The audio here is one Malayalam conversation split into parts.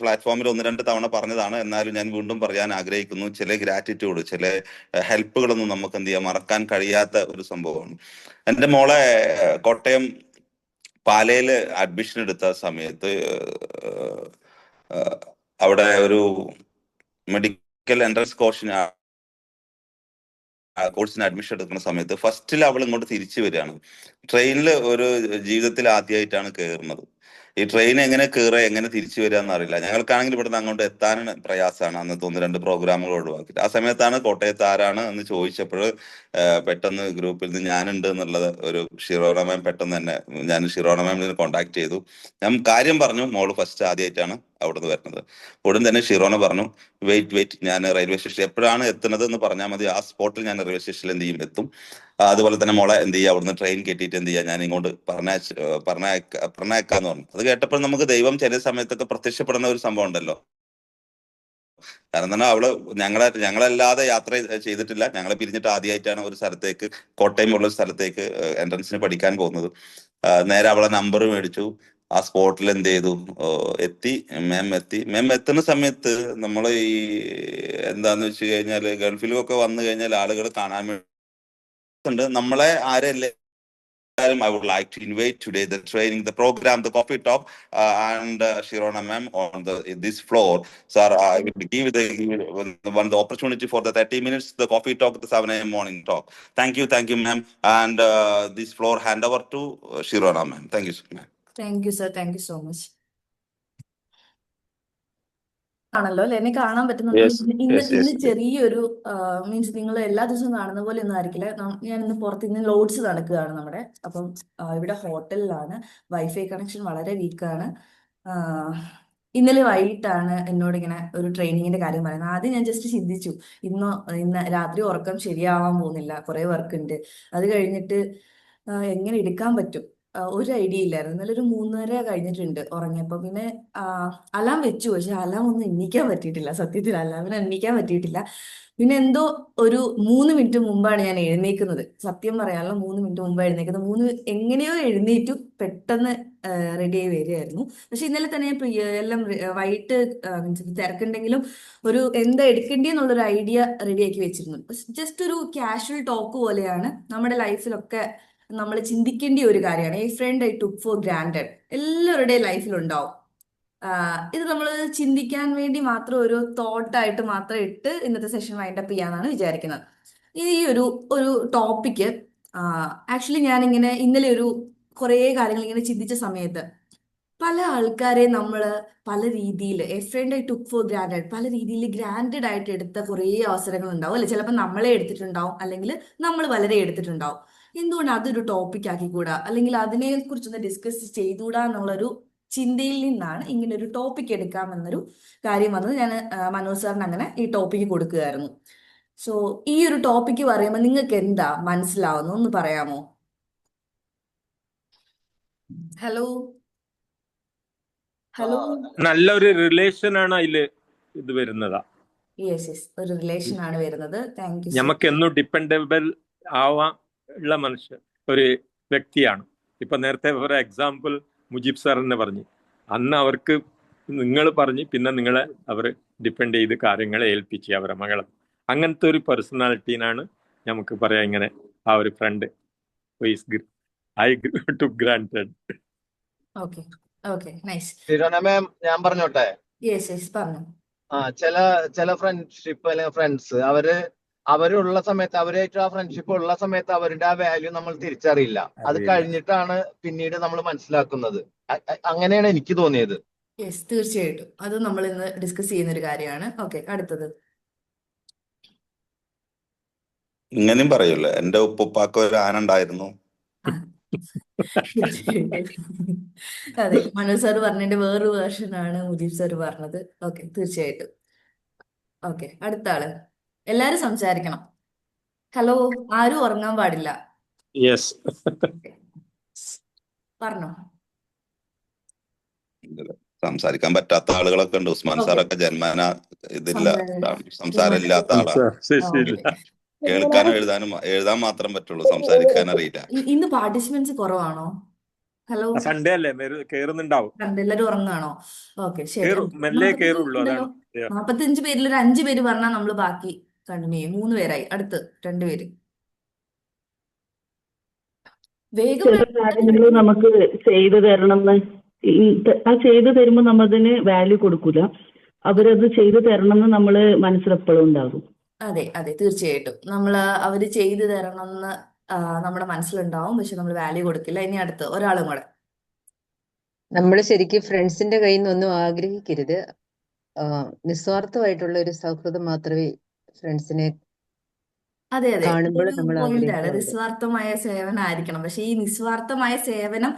പ്ലാറ്റ്ഫോമിൽ 1-2 തവണ പറഞ്ഞതാണ്. എന്നാലും ഞാൻ വീണ്ടും പറയാൻ ആഗ്രഹിക്കുന്നു. ചില ഗ്രാറ്റിറ്റ്യൂഡ്, ചില ഹെൽപ്പുകളൊന്നും നമുക്ക് എന്ത് ചെയ്യാൻ മറക്കാൻ കഴിയാത്ത ഒരു സംഭവമാണ്. എൻ്റെ മോളെ കോട്ടയം പാലയില് അഡ്മിഷൻ എടുത്ത സമയത്ത് അവിടെ ഒരു മെഡിക്കൽ എൻട്രൻസ് കോഴ്സിന് അഡ്മിഷൻ എടുക്കുന്ന സമയത്ത് ഫസ്റ്റിൽ അവൾ ഇങ്ങോട്ട് തിരിച്ചു വരികയാണ്. ട്രെയിനിൽ ഒരു ജീവിതത്തിൽ ആദ്യമായിട്ടാണ് കയറുന്നത്. ഈ ട്രെയിൻ എങ്ങനെ കയറുക, എങ്ങനെ തിരിച്ചു വരിക എന്നറിയില്ല. ഞങ്ങൾക്കാണെങ്കിൽ ഇവിടുന്ന് അങ്ങോട്ട് എത്താൻ പ്രയാസമാണ്. അന്നത്തെ 1-2 പ്രോഗ്രാമുകൾ ഒഴിവാക്കിയിട്ട് ആ സമയത്താണ് കോട്ടയത്ത് ആരാണ് എന്ന് ചോദിച്ചപ്പോൾ പെട്ടെന്ന് ഗ്രൂപ്പിൽ നിന്ന് ഞാനുണ്ട് എന്നുള്ളത് ഒരു ഷിറോണ മാം പെട്ടെന്ന് തന്നെ ഞാൻ ഷിറോണ മാമിനെ കോൺടാക്ട് ചെയ്തു. ഞാൻ കാര്യം പറഞ്ഞു, മോള് ഫസ്റ്റ് ആദ്യമായിട്ടാണ് അവിടുന്ന് വരുന്നത്. ഉടൻ തന്നെ ഷിറോണ പറഞ്ഞു, വെയിറ്റ് ഞാൻ റെയിൽവേ സ്റ്റേഷൻ എപ്പോഴാണ് എത്തുന്നത് എന്ന് പറഞ്ഞാൽ മതി, ആ സ്പോട്ടിൽ ഞാൻ റെയിൽവേ സ്റ്റേഷനിൽ എന്ത് ചെയ്യും എത്തും. അതുപോലെ തന്നെ മോളെ എന്ത് ചെയ്യുക, അവിടുന്ന് ട്രെയിൻ കെട്ടിയിട്ട് എന്ത് ചെയ്യുക, ഞാൻ ഇങ്ങോട്ട് പറഞ്ഞയക്കാന്ന് പറഞ്ഞു. അത് കേട്ടപ്പോൾ നമുക്ക് ദൈവം ചില സമയത്തൊക്കെ പ്രത്യക്ഷപ്പെടുന്ന ഒരു സംഭവം ഉണ്ടല്ലോ. കാരണം തന്നെ അവള് ഞങ്ങളല്ലാതെ യാത്ര ചെയ്തിട്ടില്ല. ഞങ്ങളെ പിരിഞ്ഞിട്ട് ആദ്യമായിട്ടാണ് ഒരു സ്ഥലത്തേക്ക്, കോട്ടയം ഉള്ള സ്ഥലത്തേക്ക് എൻട്രൻസിന് പഠിക്കാൻ പോകുന്നത്. നേരെ അവളെ നമ്പർ മേടിച്ചു. ആ സ്പോട്ടിൽ എന്ത് ചെയ്തു, എത്തി. മാം എത്തുന്ന സമയത്ത് നമ്മൾ ഈ എന്താന്ന് വെച്ച് കഴിഞ്ഞാല് ഗൾഫിലും ഒക്കെ വന്നു കഴിഞ്ഞാൽ ആളുകൾ കാണാൻ വേണ്ടി നമ്മളെ ആരല്ലേ. I would like to invite today the training, the program, the coffee talk, and Shirona ma'am on this floor. Sir, I will give the opportunity for the 30 minutes, the coffee talk, the 7 a.m. morning talk. Thank you, ma'am. And this floor hand over to Shirona ma'am. Thank you, ma'am. Thank you, sir. Thank you so much. ആണല്ലോ അല്ലെ, എന്നെ കാണാൻ പറ്റുന്നുണ്ട്. ഇന്ന് ചെറിയൊരു മീൻസ് നിങ്ങൾ എല്ലാ ദിവസവും കാണുന്ന പോലെ ഒന്നും ആയിരിക്കില്ല. ഞാൻ ഇന്ന് പുറത്ത് ഇന്ന് ലോഡ്സ് നടക്കുകയാണ് നമ്മുടെ. അപ്പം ഇവിടെ ഹോട്ടലിലാണ്, വൈഫൈ കണക്ഷൻ വളരെ വീക്കാണ്. ഇന്നലെ വൈകിട്ടാണ് എന്നോട് ഇങ്ങനെ ഒരു ട്രെയിനിങ്ങിന്റെ കാര്യം പറയുന്നത്. ആദ്യം ഞാൻ ജസ്റ്റ് ചിന്തിച്ചു, ഇന്ന് രാത്രി ഉറക്കം ശരിയാവാൻ പോകുന്നില്ല, കുറെ വർക്ക് ഉണ്ട്. അത് കഴിഞ്ഞിട്ട് എങ്ങനെ എടുക്കാൻ പറ്റും, ഒരു ഐഡിയ ഇല്ലായിരുന്നു. ഇന്നലെ ഒരു 3:30 കഴിഞ്ഞിട്ടുണ്ട് ഉറങ്ങിയപ്പോ. പിന്നെ അലാം വെച്ചു, പക്ഷെ അലാം ഒന്നും എണ്ണിക്കാൻ പറ്റിയിട്ടില്ല. സത്യത്തിൽ അലാമിനെ എണ്ണിക്കാൻ പറ്റിയിട്ടില്ല. പിന്നെ എന്തോ ഒരു 3 മിനിറ്റ് മുമ്പാണ് ഞാൻ എഴുന്നേക്കുന്നത്. സത്യം പറയാനുള്ള 3 മിനിറ്റ് മുമ്പാണ് എഴുന്നേക്കുന്നത്. എങ്ങനെയോ എഴുന്നേറ്റു, പെട്ടെന്ന് റെഡി ആയി വരികയായിരുന്നു. പക്ഷെ ഇന്നലെ തന്നെ ഞാൻ എല്ലാം വൈകിട്ട് മീൻസ് തിരക്കുണ്ടെങ്കിലും ഒരു എന്താ എടുക്കേണ്ടിയെന്നുള്ളൊരു ഐഡിയ റെഡിയാക്കി വെച്ചിരുന്നു. ജസ്റ്റ് ഒരു കാഷ്വൽ ടോക്ക് പോലെയാണ്. നമ്മുടെ ലൈഫിലൊക്കെ നമ്മൾ ചിന്തിക്കേണ്ട ഒരു കാര്യമാണ്. A friend I took four granted എല്ലാവരുടെയും ലൈഫിലുണ്ടാവും. ഇത് നമ്മൾ ചിന്തിക്കാൻ വേണ്ടി മാത്രം ഒരു തോട്ടായിട്ട് മാത്രം ഇട്ട് ഇന്നത്തെ സെഷൻ വൈൻഡപ്പ് ചെയ്യാന്നാണ് വിചാരിക്കുന്നത്. ഈ ഒരു ടോപ്പിക്ക് ആക്ച്വലി ഞാനിങ്ങനെ ഇന്നലെ കുറേ കാര്യങ്ങൾ ഇങ്ങനെ ചിന്തിച്ച സമയത്ത് പല ആൾക്കാരെ നമ്മൾ പല രീതിയിൽ a friend I took four granted പല രീതിയിൽ ഗ്രാൻഡഡ് ആയിട്ട് എടുത്ത കുറേ അവസരങ്ങൾ ഉണ്ടാവും അല്ലെ. ചിലപ്പോൾ നമ്മളെ എടുത്തിട്ടുണ്ടാവും, അല്ലെങ്കിൽ നമ്മൾ വളരെ എടുത്തിട്ടുണ്ടാവും. എന്തുകൊണ്ട് അതൊരു ടോപ്പിക് ആക്കിക്കൂടാ, അല്ലെങ്കിൽ അതിനെ കുറിച്ചൊന്ന് ഡിസ്കസ് ചെയ്തുകൂടാ എന്നുള്ളൊരു ചിന്തയിൽ നിന്നാണ് ഇങ്ങനെ ഒരു ടോപ്പിക് എടുക്കാമെന്നൊരു കാര്യം വന്നത്. ഞാൻ മനോജ് സാറിന് അങ്ങനെ ഈ ടോപ്പിക്ക് കൊടുക്കുകയായിരുന്നു. സോ ഈ ഒരു ടോപ്പിക്ക് പറയുമ്പോൾ നിങ്ങൾക്ക് എന്താ മനസ്സിലാവുന്നു ഒന്ന് പറയാമോ? ഹലോ ഹലോ നല്ലൊരു റിലേഷൻ ആണ് അതില് ഇത് വരുന്നതാ. യെസ് ഒരു റിലേഷൻ ആണ് വരുന്നത്. Thank you. നമുക്ക് എന്നും ഡിപ്പെൻഡബിൾ ആവാൻ ഉള്ള മനുഷ്യൻ ഒരു വ്യക്തിയാണ്. ഇപ്പൊ നേരത്തെ ഫോർ എക്സാമ്പിൾ മുജീബ് സാർ തന്നെ പറഞ്ഞു, അന്ന് അവർക്ക് നിങ്ങൾ പറഞ്ഞ് പിന്നെ നിങ്ങളെ അവർ ഡിപ്പെൻഡ് ചെയ്ത് കാര്യങ്ങളെ ഏൽപ്പിച്ച് അവരെ മകളെ. അങ്ങനത്തെ ഒരു പേഴ്സണാലിറ്റീനാണ് നമുക്ക് പറയാം ഇങ്ങനെ ആ ഒരു friend I to granted. Okay okay nice. Ma'am ഞാൻ പറഞ്ഞോട്ടെ? യെസ് പറഞ്ഞു. ചില ഫ്രണ്ട്ഷിപ്പ് അല്ലെങ്കിൽ ഫ്രണ്ട്സ് അവരുള്ള സമയത്ത്, അവരായിട്ട് ആ ഫ്രണ്ട്ഷിപ്പ് ഉള്ള സമയത്ത് അവരുടെ ആ വാല്യൂ നമ്മൾ തിരിച്ചറിയില്ല. അത് കഴിഞ്ഞിട്ടാണ് പിന്നീട് നമ്മൾ മനസ്സിലാക്കുന്നത്. അങ്ങനെയാണ് എനിക്ക് തോന്നിയത്. യെസ് തീർച്ചയായിട്ടും അത് നമ്മൾ ഇന്ന് ഡിസ്കസ് ചെയ്യുന്ന ഒരു കാര്യമാണ്. ഓക്കെ അടുത്തത്. ഇങ്ങനെയും പറയൂല്ലോ, എന്റെ ഉപ്പുപ്പാക്ക് ഒരു ആന ഉണ്ടായിരുന്നു. അതെ, മനോജ് സാർ പറഞ്ഞതിന്റെ വേറൊരു വേർഷൻ ആണ് മുജീബ് സാർ പറഞ്ഞത്. ഓക്കെ തീർച്ചയായിട്ടും. ഓക്കെ അടുത്ത ആള്. എല്ലാരും സംസാരിക്കണം. ഹലോ, ആരും ഉറങ്ങാൻ പാടില്ല. യെസ് പറഞ്ഞോ. സംസാരിക്കാൻ പറ്റാത്ത ആളുകളൊക്കെ ഉണ്ട്. ഉസ്മാൻ സാറൊക്കെ ജന്മന ഇതില്ല, സംസാരം ഇല്ലാത്ത ആളാണ്. കേൾക്കാനും എഴുതാൻ മാത്രം പറ്റുള്ളൂ, സംസാരിക്കാൻ അറിയില്ല. ഇന്ന് പാർട്ടിസിപ്പൻസ് കുറവാണോ? ഹലോ, സൺഡേ അല്ലേ കേറുന്നുണ്ടാവും. എല്ലാരും ഉറങ്ങാണോ? ഓക്കെ, ശരി. മെല്ലെ 45 കേറുള്ളൂ, ഉണ്ടല്ലോ. അതാണ്. 45 പേരിൽ ഒരു 5 പേര് പറഞ്ഞാൽ നമ്മൾ ബാക്കി കണ്ടിന്യൂ ചെയ്യും. 3 പേരായി, അടുത്ത് 2 പേര്. വേഗം ചില കാര്യങ്ങൾ നമുക്ക് ചെയ്തു തരണമെന്ന് ആ ചെയ്തു തരുമ്പോൾ നമ്മതിന് വാല്യൂ കൊടുക്കൂല. അവരത് ചെയ്തു തരണമെന്ന് നമ്മള് മനസ്സിലെപ്പോഴും ഉണ്ടാകും. അതെ അതെ, തീർച്ചയായിട്ടും അവര് ചെയ്തു തരണം എന്ന് നമ്മുടെ മനസ്സിലുണ്ടാവും, പക്ഷെ നമ്മൾ വാല്യൂ കൊടുക്കില്ല. ഇനി അടുത്ത് ഒരാളും കൂടെ. നമ്മൾ ശരിക്കും ഫ്രണ്ട്സിന്റെ കയ്യിൽ നിന്നൊന്നും ആഗ്രഹിക്കരുത്. നിസ്വാർത്ഥമായിട്ടുള്ള ഒരു സൗഹൃദം മാത്രമേ ഫ്രണ്ട്സിനെ അതെ അതെ, കാണുമ്പോൾ ഇതൊരു നമ്മൾ പോയിന്റ് ആണ്. ആഗ്രഹിക്കാറുള്ളൂ. നിസ്വാർത്ഥമായ സേവനം ആയിരിക്കണം. പക്ഷെ ഈ നിസ്വാർത്ഥമായ സേവനം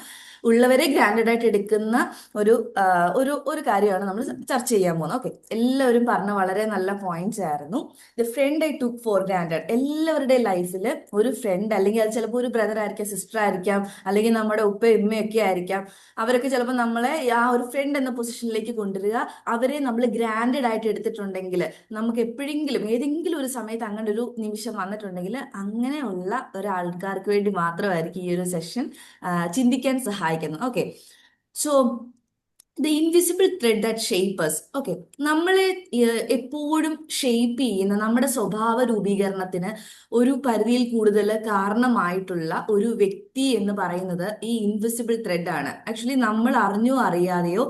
ഉള്ളവരെ ഗ്രാൻഡഡ് ആയിട്ട് എടുക്കുന്ന ഒരു ഒരു കാര്യമാണ് നമ്മൾ ചർച്ച ചെയ്യാൻ പോകുന്നത്. ഓക്കെ, എല്ലാവരും പറഞ്ഞ വളരെ നല്ല പോയിന്റ്സ് ആയിരുന്നു. The friend I took four granted. എല്ലാവരുടെ ലൈഫിൽ ഒരു ഫ്രണ്ട്, അല്ലെങ്കിൽ അത് ചിലപ്പോൾ ഒരു ബ്രദർ ആയിരിക്കാം, സിസ്റ്റർ ആയിരിക്കാം, അല്ലെങ്കിൽ നമ്മുടെ ഉപ്പയും ഉമ്മയൊക്കെ ആയിരിക്കാം. അവരൊക്കെ ചിലപ്പോൾ നമ്മളെ ആ ഒരു ഫ്രണ്ട് എന്ന പൊസിഷനിലേക്ക് കൊണ്ടുവരിക. അവരെ നമ്മൾ ഗ്രാൻഡഡ് ആയിട്ട് എടുത്തിട്ടുണ്ടെങ്കിൽ, നമുക്ക് എപ്പോഴെങ്കിലും ഏതെങ്കിലും ഒരു സമയത്ത് അങ്ങനെ ഒരു നിമിഷം വന്നിട്ടുണ്ടെങ്കിൽ, അങ്ങനെയുള്ള ഒരാൾക്കാർക്ക് വേണ്ടി മാത്രമായിരിക്കും ഈ ഒരു സെഷൻ ചിന്തിക്കാൻ സഹായിക്കുന്നത്. Okay, so the invisible thread that shape us. Okay, നമ്മളെ എപ്പോഴും ഷേപ്പ് ചെയ്യുന്ന, നമ്മുടെ സ്വഭാവ രൂപീകരണത്തിന് ഒരു പരിധിയിൽ കൂടുതൽ കാരണമായിട്ടുള്ള ഒരു വ്യക്തി എന്ന് പറയുന്നത് ഈ ഇൻവിസിബിൾ ത്രെഡ് ആണ്. ആക്ച്വലി നമ്മൾ അറിഞ്ഞോ അറിയാതെയോ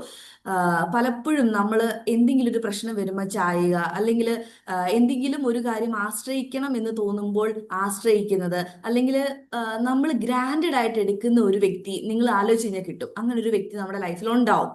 പലപ്പോഴും നമ്മൾ എന്തെങ്കിലും ഒരു പ്രശ്നം വരുമ്പോൾ ചായുക, അല്ലെങ്കിൽ എന്തെങ്കിലും ഒരു കാര്യം ആശ്രയിക്കണം എന്ന് തോന്നുമ്പോൾ ആശ്രയിക്കുന്നത്, അല്ലെങ്കിൽ നമ്മൾ ഗ്രാൻഡഡ് ആയിട്ട് എടുക്കുന്ന ഒരു വ്യക്തി, നിങ്ങൾ ആലോചിച്ച് കഴിഞ്ഞാൽ കിട്ടും, അങ്ങനെ ഒരു വ്യക്തി നമ്മുടെ ലൈഫിൽ ഉണ്ടാവും.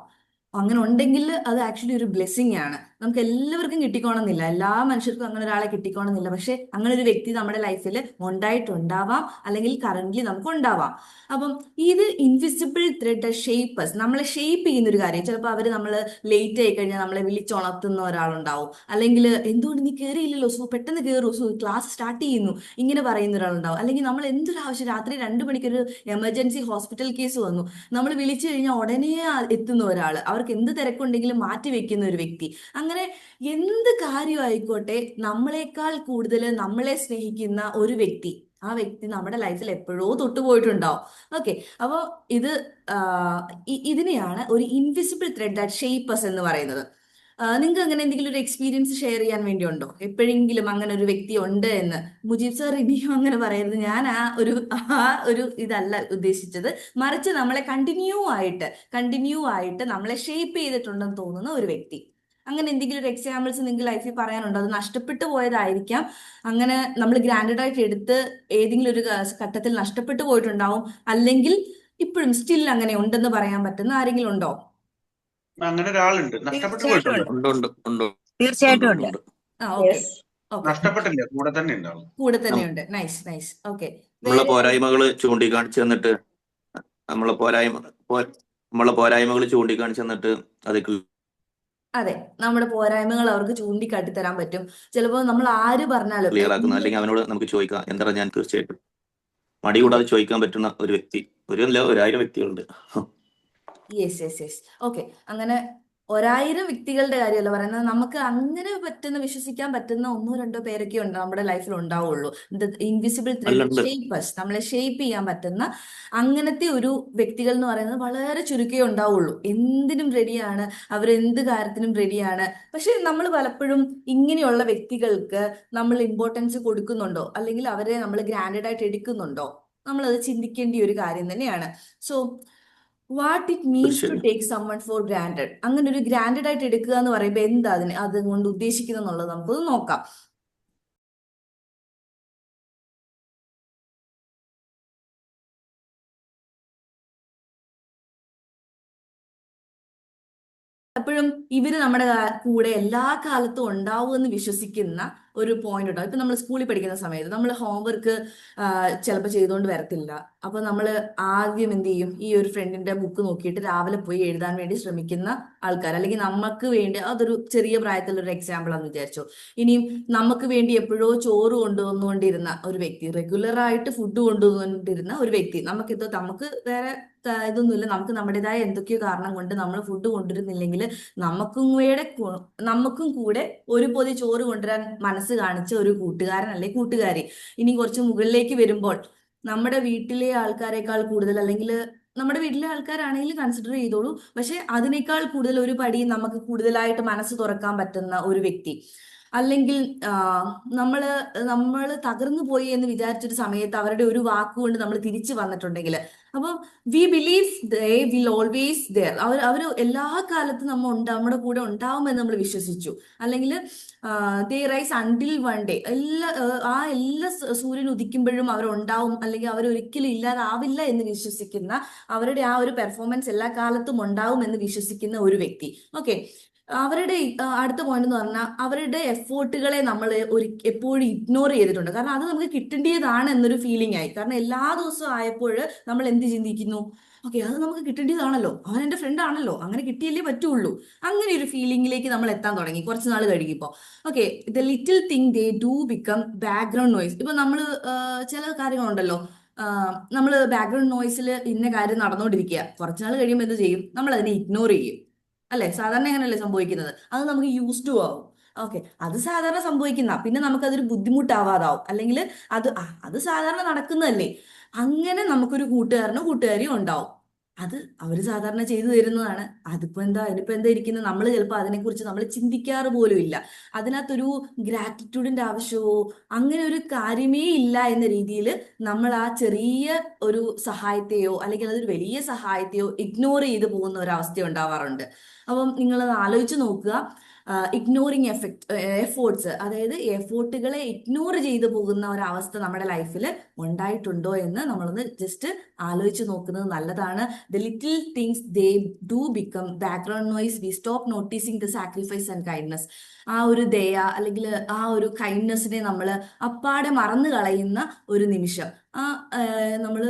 അങ്ങനെ ഉണ്ടെങ്കിൽ അത് ആക്ച്വലി ഒരു ബ്ലെസ്സിങ് ആണ്. നമുക്ക് എല്ലാവർക്കും കിട്ടിക്കോണമെന്നില്ല, എല്ലാ മനുഷ്യർക്കും അങ്ങനെ ഒരാളെ കിട്ടിക്കോണമെന്നില്ല. പക്ഷെ അങ്ങനെ ഒരു വ്യക്തി നമ്മുടെ ലൈഫിൽ ഉണ്ടായിട്ടുണ്ടാവാം, അല്ലെങ്കിൽ കറന്റ്ലി നമുക്ക് ഉണ്ടാവാം. അപ്പം ഇത് ഇൻവിസിബിൾ ത്രെഡ് ഷേപ്പ് us. നമ്മളെ ഷേപ്പ് ചെയ്യുന്ന ഒരു കാര്യം. ചിലപ്പോൾ അവർ നമ്മൾ ലേറ്റ് ആയി കഴിഞ്ഞാൽ നമ്മളെ വിളിച്ചുണർത്തുന്ന ഒരാളുണ്ടാവും, അല്ലെങ്കിൽ എന്തുകൊണ്ട് നീ കയറിയില്ലല്ലോ, പെട്ടെന്ന് കയറൂ, ക്ലാസ് സ്റ്റാർട്ട് ചെയ്യുന്നു, ഇങ്ങനെ പറയുന്ന ഒരാളുണ്ടാവും. അല്ലെങ്കിൽ നമ്മൾ എന്തൊരു ആവശ്യം, രാത്രി 2 മണിക്കൊരു എമർജൻസി ഹോസ്പിറ്റൽ കേസ് വന്നു, നമ്മൾ വിളിച്ചു കഴിഞ്ഞാൽ ഉടനെ എത്തുന്ന ഒരാൾ, അവർക്ക് എന്ത് തിരക്കുണ്ടെങ്കിലും മാറ്റി വെക്കുന്ന ഒരു വ്യക്തി. അങ്ങനെ എന്ത് കാര്യമായിക്കോട്ടെ, നമ്മളെക്കാൾ കൂടുതൽ നമ്മളെ സ്നേഹിക്കുന്ന ഒരു വ്യക്തി, ആ വ്യക്തി നമ്മുടെ ലൈഫിൽ എപ്പോഴോ തൊട്ടുപോയിട്ടുണ്ടാവും. ഓക്കെ, അപ്പോൾ ഇതിനെയാണ് ഒരു invisible thread that shape us എന്ന് പറയുന്നത്. നിങ്ങൾക്ക് അങ്ങനെ എന്തെങ്കിലും ഒരു എക്സ്പീരിയൻസ് ഷെയർ ചെയ്യാൻ വേണ്ടി ഉണ്ടോ? എപ്പോഴെങ്കിലും അങ്ങനെ ഒരു വ്യക്തി ഉണ്ട് എന്ന്? മുജീബ് സാർ ഇനിയും അങ്ങനെ പറയരുത്. ഞാൻ ആ ഒരു ഇതല്ല ഉദ്ദേശിച്ചത്, മറിച്ച് നമ്മളെ കണ്ടിന്യൂ ആയിട്ട് നമ്മളെ ഷേപ്പ് ചെയ്തിട്ടുണ്ടെന്ന് തോന്നുന്ന ഒരു വ്യക്തി. അങ്ങനെ എന്തെങ്കിലും ഒരു എക്സാമ്പിൾസ് നിങ്ങൾക്ക് ലൈഫിൽ പറയാനുണ്ടോ? അത് നഷ്ടപ്പെട്ടു പോയതായിരിക്കാം, അങ്ങനെ നമ്മൾ ഗ്രാൻഡഡ് ആയിട്ട് എടുത്ത് ഏതെങ്കിലും ഒരു ഘട്ടത്തിൽ നഷ്ടപ്പെട്ടു പോയിട്ടുണ്ടാവും, അല്ലെങ്കിൽ ഇപ്പോഴും സ്റ്റിൽ അങ്ങനെ ഉണ്ടെന്ന് പറയാൻ പറ്റുന്ന ആരെങ്കിലും ഉണ്ടോ? അങ്ങനെ ഒരാളുണ്ട്, നഷ്ടപ്പെട്ടു പോയിട്ടുണ്ട്. തീർച്ചയായിട്ടും ഉണ്ട്. ആ, ഓക്കെ ഓക്കെ, നഷ്ടപ്പെട്ടില്ല, കൂടെ തന്നെ ഉണ്ട് ആള്. കൂടെ തന്നെയുണ്ട്. Nice nice. ഓക്കെ, നമ്മളെ പോരായ്മകള് ചൂണ്ടിക്കാണിച്ചു തന്നിട്ട് നമ്മളെ പോരായ്മകൾ ചൂണ്ടിക്കാണിച്ചു തന്നിട്ട് അത് അതെ, നമ്മുടെ പോരായ്മകൾ അവർക്ക് ചൂണ്ടിക്കാട്ടി തരാൻ പറ്റും. ചിലപ്പോൾ നമ്മൾ ആര് പറഞ്ഞാലും ക്ലിയർ ആക്കുന്ന, അല്ലെങ്കിൽ അവനോട് നമുക്ക് ചോദിക്കാം, എന്താ ഞാൻ തീർച്ചയായിട്ടും മടി കൂടാതെ ചോദിക്കാൻ പറ്റുന്ന ഒരു വ്യക്തി, ഒരു 1000 വ്യക്തികളുണ്ട്. Yes yes yes. ഓക്കെ, അങ്ങനെ 1000 വ്യക്തികളുടെ കാര്യമല്ല പറയുന്നത്, നമുക്ക് അങ്ങനെ വിശ്വസിക്കാൻ പറ്റുന്ന 1-2 പേരൊക്കെ ഉണ്ട് നമ്മുടെ ലൈഫിൽ ഉണ്ടാവുള്ളൂ. ഇൻവിസിബിൾ ത്രെഡ് ഷേപ്പ് us, നമ്മളെ ഷേപ്പ് ചെയ്യാൻ പറ്റുന്ന അങ്ങനത്തെ ഒരു വ്യക്തികൾ എന്ന് പറയുന്നത് വളരെ ചുരുക്കേ ഉണ്ടാവുള്ളൂ. എന്തിനും റെഡിയാണ്, അവരെന്ത് കാര്യത്തിനും റെഡിയാണ്. പക്ഷെ നമ്മൾ പലപ്പോഴും ഇങ്ങനെയുള്ള വ്യക്തികൾക്ക് നമ്മൾ ഇമ്പോർട്ടൻസ് കൊടുക്കുന്നുണ്ടോ, അല്ലെങ്കിൽ അവരെ നമ്മൾ ഗ്രാൻഡഡ് ആയിട്ട് എടുക്കുന്നുണ്ടോ, നമ്മളത് ചിന്തിക്കേണ്ട ഒരു കാര്യം തന്നെയാണ്. So what it means to take someone for granted. അങ്ങനെ ഒരു ഗ്രാൻഡഡ് ആയിട്ട് എടുക്കുക എന്ന് പറയുമ്പോൾ എന്താ അതുകൊണ്ട് ഉദ്ദേശിക്കുന്നത് എന്നുള്ളത് നമുക്ക് നോക്കാം. എപ്പോഴും ഇവര് നമ്മുടെ കൂടെ എല്ലാ കാലത്തും ഉണ്ടാവുമെന്ന് വിശ്വസിക്കുന്ന ഒരു പോയിന്റ് ഉണ്ടാവും. ഇപ്പൊ നമ്മൾ സ്കൂളിൽ പഠിക്കുന്ന സമയത്ത് നമ്മൾ ഹോംവർക്ക് ചിലപ്പോൾ ചെയ്തുകൊണ്ട് വരത്തില്ല. അപ്പൊ നമ്മൾ ആദ്യം എന്ത് ചെയ്യും, ഈ ഒരു ഫ്രണ്ടിന്റെ ബുക്ക് നോക്കിയിട്ട് രാവിലെ പോയി എഴുതാൻ വേണ്ടി ശ്രമിക്കുന്ന ആൾക്കാർ, അല്ലെങ്കിൽ നമുക്ക് വേണ്ടി, അതൊരു ചെറിയ പ്രായത്തിലൊരു എക്സാമ്പിൾ ആണെന്ന് വിചാരിച്ചോ. ഇനിയും നമുക്ക് വേണ്ടി എപ്പോഴോ ചോറ് കൊണ്ടുവന്നുകൊണ്ടിരുന്ന ഒരു വ്യക്തി, റെഗുലർ ആയിട്ട് ഫുഡ് കൊണ്ടുവന്നുകൊണ്ടിരുന്ന ഒരു വ്യക്തി, നമുക്ക് വേറെ ഇതൊന്നുമില്ല, നമുക്ക് നമ്മുടേതായ എന്തൊക്കെയോ കാരണം കൊണ്ട് നമ്മൾ ഫുഡ് കൊണ്ടുവരുന്നില്ലെങ്കിൽ നമുക്കും കൂടെ ഒരു പൊതി ചോറ് കൊണ്ടുവരാൻ മനസ്സ് കാണിച്ച ഒരു കൂട്ടുകാരൻ അല്ലെങ്കിൽ കൂട്ടുകാരി. ഇനി കുറച്ച് മുകളിലേക്ക് വരുമ്പോൾ നമ്മുടെ വീട്ടിലെ ആൾക്കാരെക്കാൾ കൂടുതൽ, അല്ലെങ്കിൽ നമ്മുടെ വീട്ടിലെ ആൾക്കാരാണെങ്കിലും കൺസിഡർ ചെയ്തോളൂ. പക്ഷെ അതിനേക്കാൾ കൂടുതൽ ഒരു പടി നമുക്ക് കൂടുതലായിട്ട് മനസ്സ് തുറക്കാൻ പറ്റുന്ന ഒരു വ്യക്തി, അല്ലെങ്കിൽ നമ്മള് നമ്മള് തകർന്നു പോയി എന്ന് വിചാരിച്ചൊരു സമയത്ത് അവരുടെ ഒരു വാക്കുകൊണ്ട് നമ്മൾ തിരിച്ചു വന്നിട്ടുണ്ടെങ്കിൽ, അപ്പം we believe they will always there, അവർ എല്ലാ കാലത്തും നമ്മുടെ കൂടെ ഉണ്ടാവുമെന്ന് നമ്മൾ വിശ്വസിച്ചു. അല്ലെങ്കിൽ they rise until one day, എല്ലാ സൂര്യൻ ഉദിക്കുമ്പോഴും അവരുണ്ടാവും, അല്ലെങ്കിൽ അവരൊരിക്കലും ഇല്ലാതാവില്ല എന്ന് വിശ്വസിക്കുന്ന, അവരുടെ ആ ഒരു പെർഫോമൻസ് എല്ലാ കാലത്തും ഉണ്ടാവും എന്ന് വിശ്വസിക്കുന്ന ഒരു വ്യക്തി. ഓക്കെ, അവരുടെ അടുത്ത പോയിന്റ് എന്ന് പറഞ്ഞാൽ അവരുടെ എഫേർട്ടുകളെ നമ്മൾ എപ്പോഴും ഇഗ്നോർ ചെയ്തിട്ടുണ്ട്. കാരണം അത് നമുക്ക് കിട്ടേണ്ടതാണ് എന്നൊരു ഫീലിംഗ് ആയി. കാരണം എല്ലാ ദിവസവും ആയപ്പോൾ നമ്മൾ എന്ത് ചിന്തിക്കുന്നു, ഓക്കെ അത് നമുക്ക് കിട്ടേണ്ടതാണല്ലോ, അവൻ എൻ്റെ ഫ്രണ്ട് ആണല്ലോ, അങ്ങനെ കിട്ടിയല്ലേ പറ്റുള്ളൂ, അങ്ങനെ ഒരു ഫീലിംഗിലേക്ക് നമ്മൾ എത്താൻ തുടങ്ങി കുറച്ച് നാൾ കഴിയുമ്പോൾ. Okay, the little thing they do become background noise. ഇപ്പൊ നമ്മൾ ചില കാര്യങ്ങളുണ്ടല്ലോ, നമ്മൾ ബാക്ക്ഗ്രൗണ്ട് നോയ്സിൽ ഇന്ന കാര്യം നടന്നുകൊണ്ടിരിക്കുക, കുറച്ച് നാൾ കഴിയുമ്പോൾ എന്ത് ചെയ്യും, നമ്മൾ അതിനെ ഇഗ്നോർ ചെയ്യും. അല്ലെ, സാധാരണ അങ്ങനെയല്ലേ സംഭവിക്കുന്നത്. അത് നമുക്ക് യൂസ്ഡ് ടു ആവും. ഓക്കെ, അത് സാധാരണ സംഭവിക്കുന്ന, പിന്നെ നമുക്കതൊരു ബുദ്ധിമുട്ടാവാതാവും, അല്ലെങ്കിൽ അത് സാധാരണ നടക്കുന്നതല്ലേ. അങ്ങനെ നമുക്കൊരു കൂട്ടുകാരനോ കൂട്ടുകാരിയോ ഉണ്ടാവും, അത് അവർ സാധാരണ ചെയ്തു തരുന്നതാണ്. അതിപ്പോ എന്താ ഇരിക്കുന്നത്, നമ്മൾ ചിലപ്പോൾ അതിനെക്കുറിച്ച് നമ്മൾ ചിന്തിക്കാറ് പോലും ഇല്ല. അതിനകത്തൊരു ഗ്രാറ്റിറ്റ്യൂഡിന്റെ ആവശ്യമോ അങ്ങനെ ഒരു കാര്യമേ ഇല്ല എന്ന രീതിയിൽ നമ്മൾ ആ ചെറിയ ഒരു സഹായത്തെയോ അല്ലെങ്കിൽ അതൊരു വലിയ സഹായത്തെയോ ഇഗ്നോർ ചെയ്ത് പോകുന്ന ഒരു അവസ്ഥ ഉണ്ടാവാറുണ്ട്. അപ്പം നിങ്ങളത് ആലോചിച്ച് നോക്കുക. ഇഗ്നോറിങ് എഫേർട്സ്, അതായത് എഫേർട്ടുകളെ ഇഗ്നോർ ചെയ്തു പോകുന്ന ഒരവസ്ഥ നമ്മുടെ ലൈഫിൽ ഉണ്ടായിട്ടുണ്ടോ എന്ന് നമ്മളൊന്ന് ജസ്റ്റ് ആലോചിച്ച് നോക്കുന്നത് നല്ലതാണ്. The little things they do become background noise, we stop noticing the sacrifice and kindness. ആ ഒരു ദയ അല്ലെങ്കിൽ ആ ഒരു കൈൻഡ്നെസ്സിനെ നമ്മൾ അപ്പാടെ മറന്നു കളയുന്ന ഒരു നിമിഷം. നമ്മൾ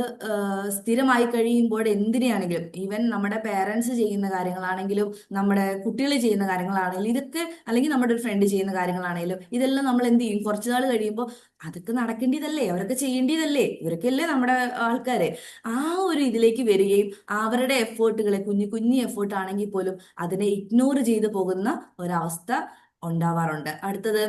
സ്ഥിരമായി കഴിയുമ്പോൾ എന്തിനാണെങ്കിലും, ഈവൻ നമ്മുടെ പേരൻസ് ചെയ്യുന്ന കാര്യങ്ങളാണെങ്കിലും നമ്മുടെ കുട്ടികൾ ചെയ്യുന്ന കാര്യങ്ങളാണെങ്കിലും ഇതൊക്കെ, അല്ലെങ്കിൽ നമ്മുടെ ഒരു ഫ്രണ്ട് ചെയ്യുന്ന കാര്യങ്ങളാണെങ്കിലും ഇതെല്ലാം നമ്മൾ എന്ത് ചെയ്യും, കുറച്ചു നാൾ കഴിയുമ്പോൾ അതൊക്കെ നടക്കേണ്ടതല്ലേ, അവരൊക്കെ ചെയ്യേണ്ടതല്ലേ, ഇവരൊക്കെയല്ലേ നമ്മുടെ ആൾക്കാരെ, ആ ഒരു ഇതിലേക്ക് വരികയും അവരുടെ എഫേർട്ടുകളെ, കുഞ്ഞു കുഞ്ഞു എഫേർട്ട് ആണെങ്കിൽ പോലും അതിനെ ഇഗ്നോർ ചെയ്തു പോകുന്ന ഒരവസ്ഥ ഉണ്ടാവാറുണ്ട്. അടുത്തത്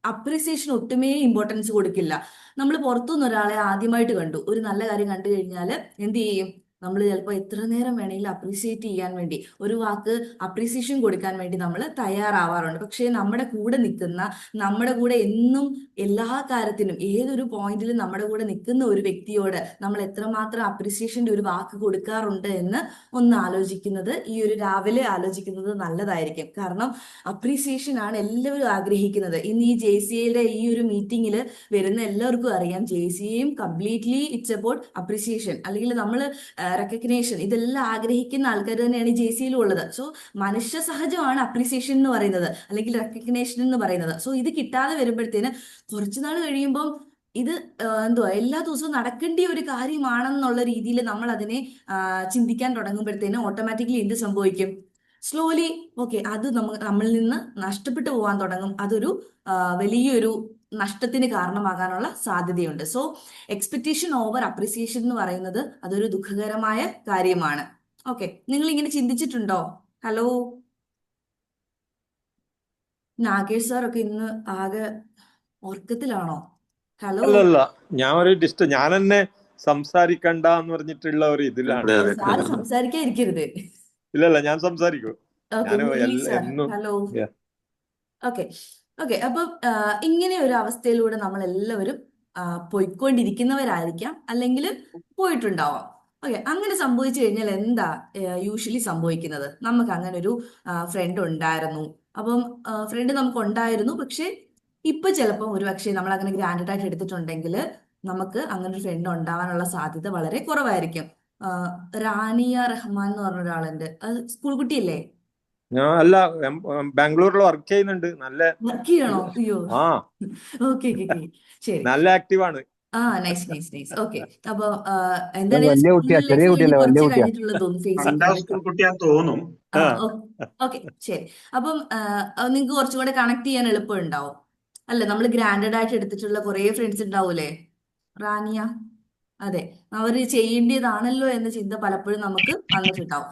അപ്രീസിയേഷൻ ഒട്ടുമേ ഇമ്പോർട്ടൻസ് കൊടുക്കില്ല. നമ്മൾ പുറത്തുനിന്ന് ഒരാളെ ആദ്യമായിട്ട് കണ്ടു, ഒരു നല്ല കാര്യം കണ്ടു കഴിഞ്ഞാൽ എന്ത് ചെയ്യും, നമ്മൾ ചിലപ്പോൾ എത്ര നേരം വേണമെങ്കിലും അപ്രീസിയേറ്റ് ചെയ്യാൻ വേണ്ടി, ഒരു വാക്ക് അപ്രീസിയേഷൻ കൊടുക്കാൻ വേണ്ടി നമ്മൾ തയ്യാറാവാറുണ്ട്. പക്ഷേ നമ്മുടെ കൂടെ നിൽക്കുന്ന, നമ്മുടെ കൂടെ എന്നും എല്ലാ കാര്യത്തിനും ഏതൊരു പോയിന്റിലും നമ്മുടെ കൂടെ നിൽക്കുന്ന ഒരു വ്യക്തിയോട് നമ്മൾ എത്രമാത്രം അപ്രീസിയേഷൻ്റെ ഒരു വാക്ക് കൊടുക്കാറുണ്ട് എന്ന് ഒന്ന് ആലോചിക്കുന്നത്, ഈ ഒരു രാവിലെ ആലോചിക്കുന്നത് നല്ലതായിരിക്കും. കാരണം അപ്രീസിയേഷൻ ആണ് എല്ലാവരും ആഗ്രഹിക്കുന്നത്. ഇന്ന് ഈ JCAയുടെ ഈ ഒരു മീറ്റിങ്ങിൽ വരുന്ന എല്ലാവർക്കും അറിയാം, JCAയും കംപ്ലീറ്റ്ലി ഇറ്റ്സ് അബൌട്ട് അപ്രീസിയേഷൻ, അല്ലെങ്കിൽ നമ്മൾ റെക്കഗ്നേഷൻ, ഇതെല്ലാം ആഗ്രഹിക്കുന്ന ആൾക്കാർ തന്നെയാണ് ഈ JCAയിലും ഉള്ളത്. സോ മനുഷ്യ സഹജമാണ് അപ്രീസിയേഷൻ എന്ന് പറയുന്നത്, അല്ലെങ്കിൽ റെക്കഗ്നേഷൻ എന്ന് പറയുന്നത്. സോ ഇത് കിട്ടാതെ വരുമ്പോഴത്തേന് കുറച്ചു നാൾ കഴിയുമ്പം ഇത് എല്ലാ ദിവസവും നടക്കേണ്ട ഒരു കാര്യമാണെന്നുള്ള രീതിയിൽ നമ്മൾ അതിനെ ചിന്തിക്കാൻ തുടങ്ങുമ്പോഴത്തേന് ഓട്ടോമാറ്റിക്കലി എന്ത് സംഭവിക്കും, സ്ലോലി ഓക്കെ അത് നമ്മളിൽ നിന്ന് നഷ്ടപ്പെട്ടു പോകാൻ തുടങ്ങും. അതൊരു വലിയൊരു നഷ്ടത്തിന് കാരണമാകാനുള്ള സാധ്യതയുണ്ട്. സോ എക്സ്പെക്ടേഷൻ ഓവർ അപ്രിസിയേഷൻ എന്ന് പറയുന്നത് അതൊരു ദുഃഖകരമായ കാര്യമാണ്. ഓക്കെ, നിങ്ങൾ ഇങ്ങനെ ചിന്തിച്ചിട്ടുണ്ടോ? ഹലോ, നാഗേഷ് സാർ ഒക്കെ ഇന്ന് ആകെ ഉറക്കത്തിലാണോ? ഹലോ, അല്ലല്ല, ഞാൻ തന്നെ സംസാരിക്കണ്ട എന്ന് പറഞ്ഞിട്ടുള്ള ഒരു ഇതിലാണ്. സാറ് സംസാരിക്കാതിരിക്കരുത്. ഇല്ലല്ല, ഞാൻ സംസാരിക്കും. Hello, okay. അപ്പം ഇങ്ങനെ ഒരു അവസ്ഥയിലൂടെ നമ്മൾ എല്ലാവരും പോയിക്കൊണ്ടിരിക്കുന്നവരായിരിക്കാം, അല്ലെങ്കിൽ പോയിട്ടുണ്ടാവാം. ഓക്കെ, അങ്ങനെ സംഭവിച്ചു കഴിഞ്ഞാൽ എന്താ യൂഷ്വലി സംഭവിക്കുന്നത്? നമുക്ക് അങ്ങനെ ഒരു ഫ്രണ്ട് ഉണ്ടായിരുന്നു. അപ്പം ഫ്രണ്ട് നമുക്ക് ഉണ്ടായിരുന്നു, പക്ഷെ ഇപ്പൊ ചിലപ്പോൾ ഒരു പക്ഷേ നമ്മൾ അങ്ങനെ ഗ്രാൻഡഡ് ആയിട്ട് എടുത്തിട്ടുണ്ടെങ്കിൽ നമുക്ക് അങ്ങനെ ഒരു ഫ്രണ്ട് ഉണ്ടാവാനുള്ള സാധ്യത വളരെ കുറവായിരിക്കും. റാനിയ റഹ്മാൻ എന്ന് പറഞ്ഞ ഒരാളുണ്ട്, അത് സ്കൂൾ കുട്ടിയല്ലേ? അല്ല, ബാംഗ്ലൂരിൽ വർക്ക് ചെയ്യുന്നുണ്ട്. നല്ല വർക്ക് ചെയ്യണോ? അയ്യോ, ഓക്കെ, ശരി, നല്ല ആക്റ്റീവാണ്. നൈസ്. ഓക്കെ, അപ്പൊ എന്തായാലും കുറച്ച് കഴിഞ്ഞിട്ടുള്ള തോന്നുന്നു ഫേസ്ബുക്കിൽ. തോന്നും. ഓക്കെ, ശരി. അപ്പം നിങ്ങൾക്ക് കുറച്ചും കൂടെ കണക്ട് ചെയ്യാൻ എളുപ്പം ഉണ്ടാവും അല്ലെ? നമ്മൾ ഗ്രാൻഡഡ് ആയിട്ട് എടുത്തിട്ടുള്ള കുറെ ഫ്രണ്ട്സ് ഉണ്ടാവൂലേ റാനിയ? അതെ, അവര് ചെയ്യേണ്ടതാണല്ലോ എന്ന ചിന്ത പലപ്പോഴും നമുക്ക് വന്നിട്ടുണ്ടാവും.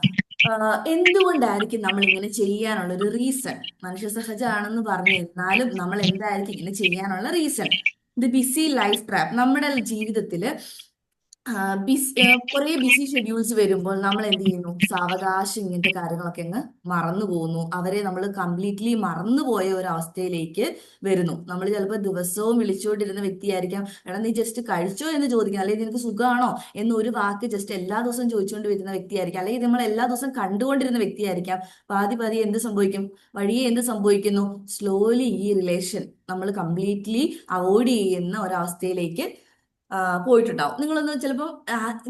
എന്തുകൊണ്ടായിരിക്കും നമ്മൾ ഇങ്ങനെ ചെയ്യാനുള്ള ഒരു റീസൺ? മനുഷ്യ സഹജമാണെന്ന് പറഞ്ഞു, എന്നാലും നമ്മൾ എന്തായിരിക്കും ഇങ്ങനെ ചെയ്യാനുള്ള reason? The BC life trap. നമ്മുടെ ജീവിതത്തിൽ കുറെ ബിസി ഷെഡ്യൂൾസ് വരുമ്പോൾ നമ്മൾ എന്ത് ചെയ്യുന്നു, സാവകാശം ഇങ്ങനത്തെ കാര്യങ്ങളൊക്കെ അങ്ങ് മറന്നു പോകുന്നു. അവരെ നമ്മൾ കംപ്ലീറ്റ്ലി മറന്നുപോയ ഒരു അവസ്ഥയിലേക്ക് വരുന്നു. നമ്മൾ ചിലപ്പോൾ ദിവസവും വിളിച്ചുകൊണ്ടിരുന്ന വ്യക്തിയായിരിക്കാം, എടാ നീ ജസ്റ്റ് കഴിച്ചോ എന്ന് ചോദിക്കണം, അല്ലെങ്കിൽ നിനക്ക് സുഖമാണോ എന്ന് ഒരു വാക്ക് ജസ്റ്റ് എല്ലാ ദിവസവും ചോദിച്ചുകൊണ്ട് വരുന്ന വ്യക്തിയായിരിക്കാം, അല്ലെങ്കിൽ നമ്മൾ എല്ലാ ദിവസവും കണ്ടുകൊണ്ടിരുന്ന വ്യക്തിയായിരിക്കാം. പാതി എന്ത് സംഭവിക്കും, വഴിയെ എന്ത് സംഭവിക്കുന്നു, സ്ലോലി ഈ റിലേഷൻ നമ്മൾ കംപ്ലീറ്റ്ലി അവോയ്ഡ് ചെയ്യുന്ന ഒരവസ്ഥയിലേക്ക് പോയിട്ടുണ്ടാവും. നിങ്ങളൊന്ന് ചിലപ്പോൾ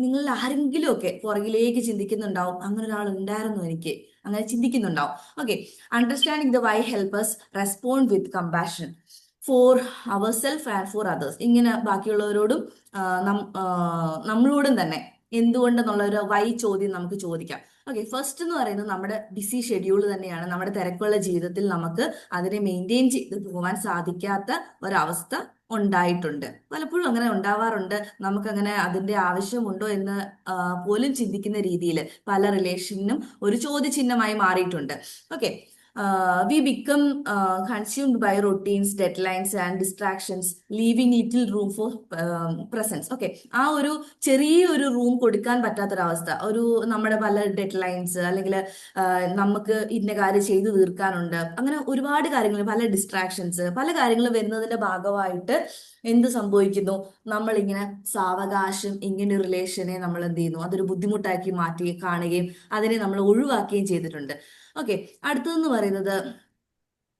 നിങ്ങളിൽ ആരെങ്കിലും ഒക്കെ പുറകിലേക്ക് ചിന്തിക്കുന്നുണ്ടാവും, അങ്ങനെ ഒരാൾ ഉണ്ടായിരുന്നു എനിക്ക്, അങ്ങനെ ചിന്തിക്കുന്നുണ്ടാവും. Okay, understanding the why helpers respond with compassion for our self and for others. ഇങ്ങനെ ബാക്കിയുള്ളവരോടും നമ്മളോടും തന്നെ എന്തുകൊണ്ടെന്നുള്ള ഒരു വൈ ചോദ്യം നമുക്ക് ചോദിക്കാം. ഓക്കെ, ഫസ്റ്റ് എന്ന് പറയുന്നത് നമ്മുടെ ബിസി ഷെഡ്യൂൾ തന്നെയാണ്. നമ്മുടെ തിരക്കുള്ള ജീവിതത്തിൽ നമുക്ക് അതിനെ മെയിൻറ്റെയിൻ ചെയ്ത് പോകാൻ സാധിക്കാത്ത ഒരവസ്ഥ ഉണ്ടായിട്ടുണ്ട്. പലപ്പോഴും അങ്ങനെ ഉണ്ടാവാറുണ്ട്. നമുക്കങ്ങനെ അതിന്റെ ആവശ്യമുണ്ടോ എന്ന് പോലും ചിന്തിക്കുന്ന രീതിയിൽ പല റിലേഷനും ഒരു ചോദ്യചിഹ്നമായി മാറിയിട്ടുണ്ട്. Okay, we become consumed by routines, deadlines and distractions, leaving little room for presence. Okay, ആ ഒരു ചെറിയൊരു റൂം കൊടുക്കാൻ പറ്റാത്തൊരവസ്ഥ, ഒരു നമ്മുടെ പല ഡെഡ്ലൈൻസ്, അല്ലെങ്കിൽ നമുക്ക് ഇന്ന കാര്യം ചെയ്തു തീർക്കാനുണ്ട്, അങ്ങനെ ഒരുപാട് കാര്യങ്ങൾ, പല ഡിസ്ട്രാക്ഷൻസ്, പല കാര്യങ്ങൾ വരുന്നതിന്റെ ഭാഗമായിട്ട് എന്ത് സംഭവിക്കുന്നു, നമ്മളിങ്ങനെ സാവകാശം ഇങ്ങനെ റിലേഷനെ നമ്മൾ എന്ത് ചെയ്യുന്നു, അതൊരു ബുദ്ധിമുട്ടാക്കി മാറ്റി കാണുകയും അതിനെ നമ്മൾ ഒഴിവാക്കുകയും ചെയ്തിട്ടുണ്ട്. ഓക്കെ, അടുത്തതെന്ന് പറയുന്നത്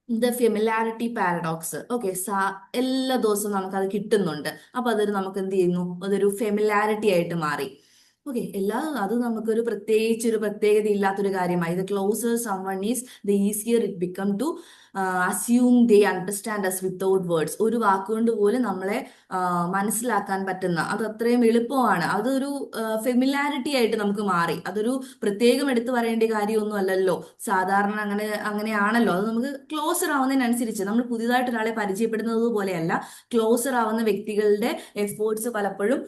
ദ ഫെമിലാരിറ്റി പാരഡോക്സ്. ഓക്കെ, എല്ലാ ദിവസവും നമുക്കത് കിട്ടുന്നുണ്ട്, അപ്പൊ അതൊരു നമുക്ക് എന്ത് ചെയ്യുന്നു, അതൊരു ഫെമിലാരിറ്റി ആയിട്ട് മാറി. ഓക്കെ, അത് നമുക്കൊരു പ്രത്യേകത ഇല്ലാത്തൊരു കാര്യമായി. The closer someone is the easier it become to assume they understand us without words. ഒരു വാക്കുകൊണ്ട് പോലും നമ്മളെ മനസ്സിലാക്കാൻ പറ്റുന്ന, അത് അത്രയും എളുപ്പമാണ്. അതൊരു ഫെമിലാരിറ്റി ആയിട്ട് നമുക്ക് മാറി. അതൊരു പ്രത്യേകം എടുത്തു പറയേണ്ട കാര്യമൊന്നും അല്ലല്ലോ, സാധാരണ അങ്ങനെയാണല്ലോ. അത് നമുക്ക് ക്ലോസർ ആവുന്നതിനനുസരിച്ച്, നമ്മൾ പുതിയതായിട്ട് ഒരാളെ പരിചയപ്പെടുന്നത് പോലെയല്ല, ക്ലോസർ ആവുന്ന വ്യക്തികളുടെ എഫേർട്സ് പലപ്പോഴും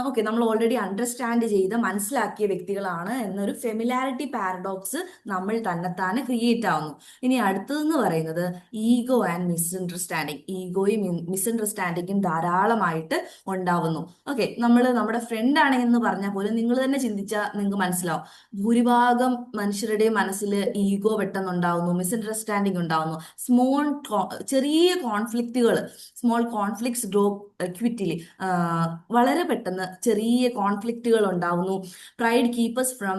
ഓക്കെ നമ്മൾ ഓൾറെഡി അണ്ടർസ്റ്റാൻഡ് ചെയ്ത് മനസ്സിലാക്കിയ വ്യക്തികളാണ് എന്നൊരു ഫെമിലാരിറ്റി പാരഡോക്സ് നമ്മൾ തന്നെത്താനെ ക്രിയേറ്റ് ആവുന്നു. ഇനി അടുത്തതെന്ന് പറയുന്നത് ഈഗോ ആൻഡ് മിസ്അണ്ടർസ്റ്റാൻഡിങ്. ഈഗോയും മിസ്അണ്ടർസ്റ്റാൻഡിങ്ങും ധാരാളമായിട്ട് ഉണ്ടാവുന്നു. ഓക്കെ, നമ്മുടെ ഫ്രണ്ട് ആണെന്ന് പറഞ്ഞാൽ പോലും നിങ്ങൾ തന്നെ ചിന്തിച്ചാൽ നിങ്ങൾക്ക് മനസ്സിലാവും, ഭൂരിഭാഗം മനുഷ്യരുടെയും മനസ്സിൽ ഈഗോ പെട്ടെന്നുണ്ടാവുന്നു, മിസ്അണ്ടർസ്റ്റാൻഡിങ് ഉണ്ടാവുന്നു. ചെറിയ കോൺഫ്ലിക്റ്റുകൾ, സ്മോൾ കോൺഫ്ലിക്ട്സ് ഡ്രോ ക്വിറ്റ്ലി, വളരെ പെട്ടെന്ന് ചെറിയ കോൺഫ്ലിക്റ്റുകൾ ഉണ്ടാവുന്നു. Pride keepers from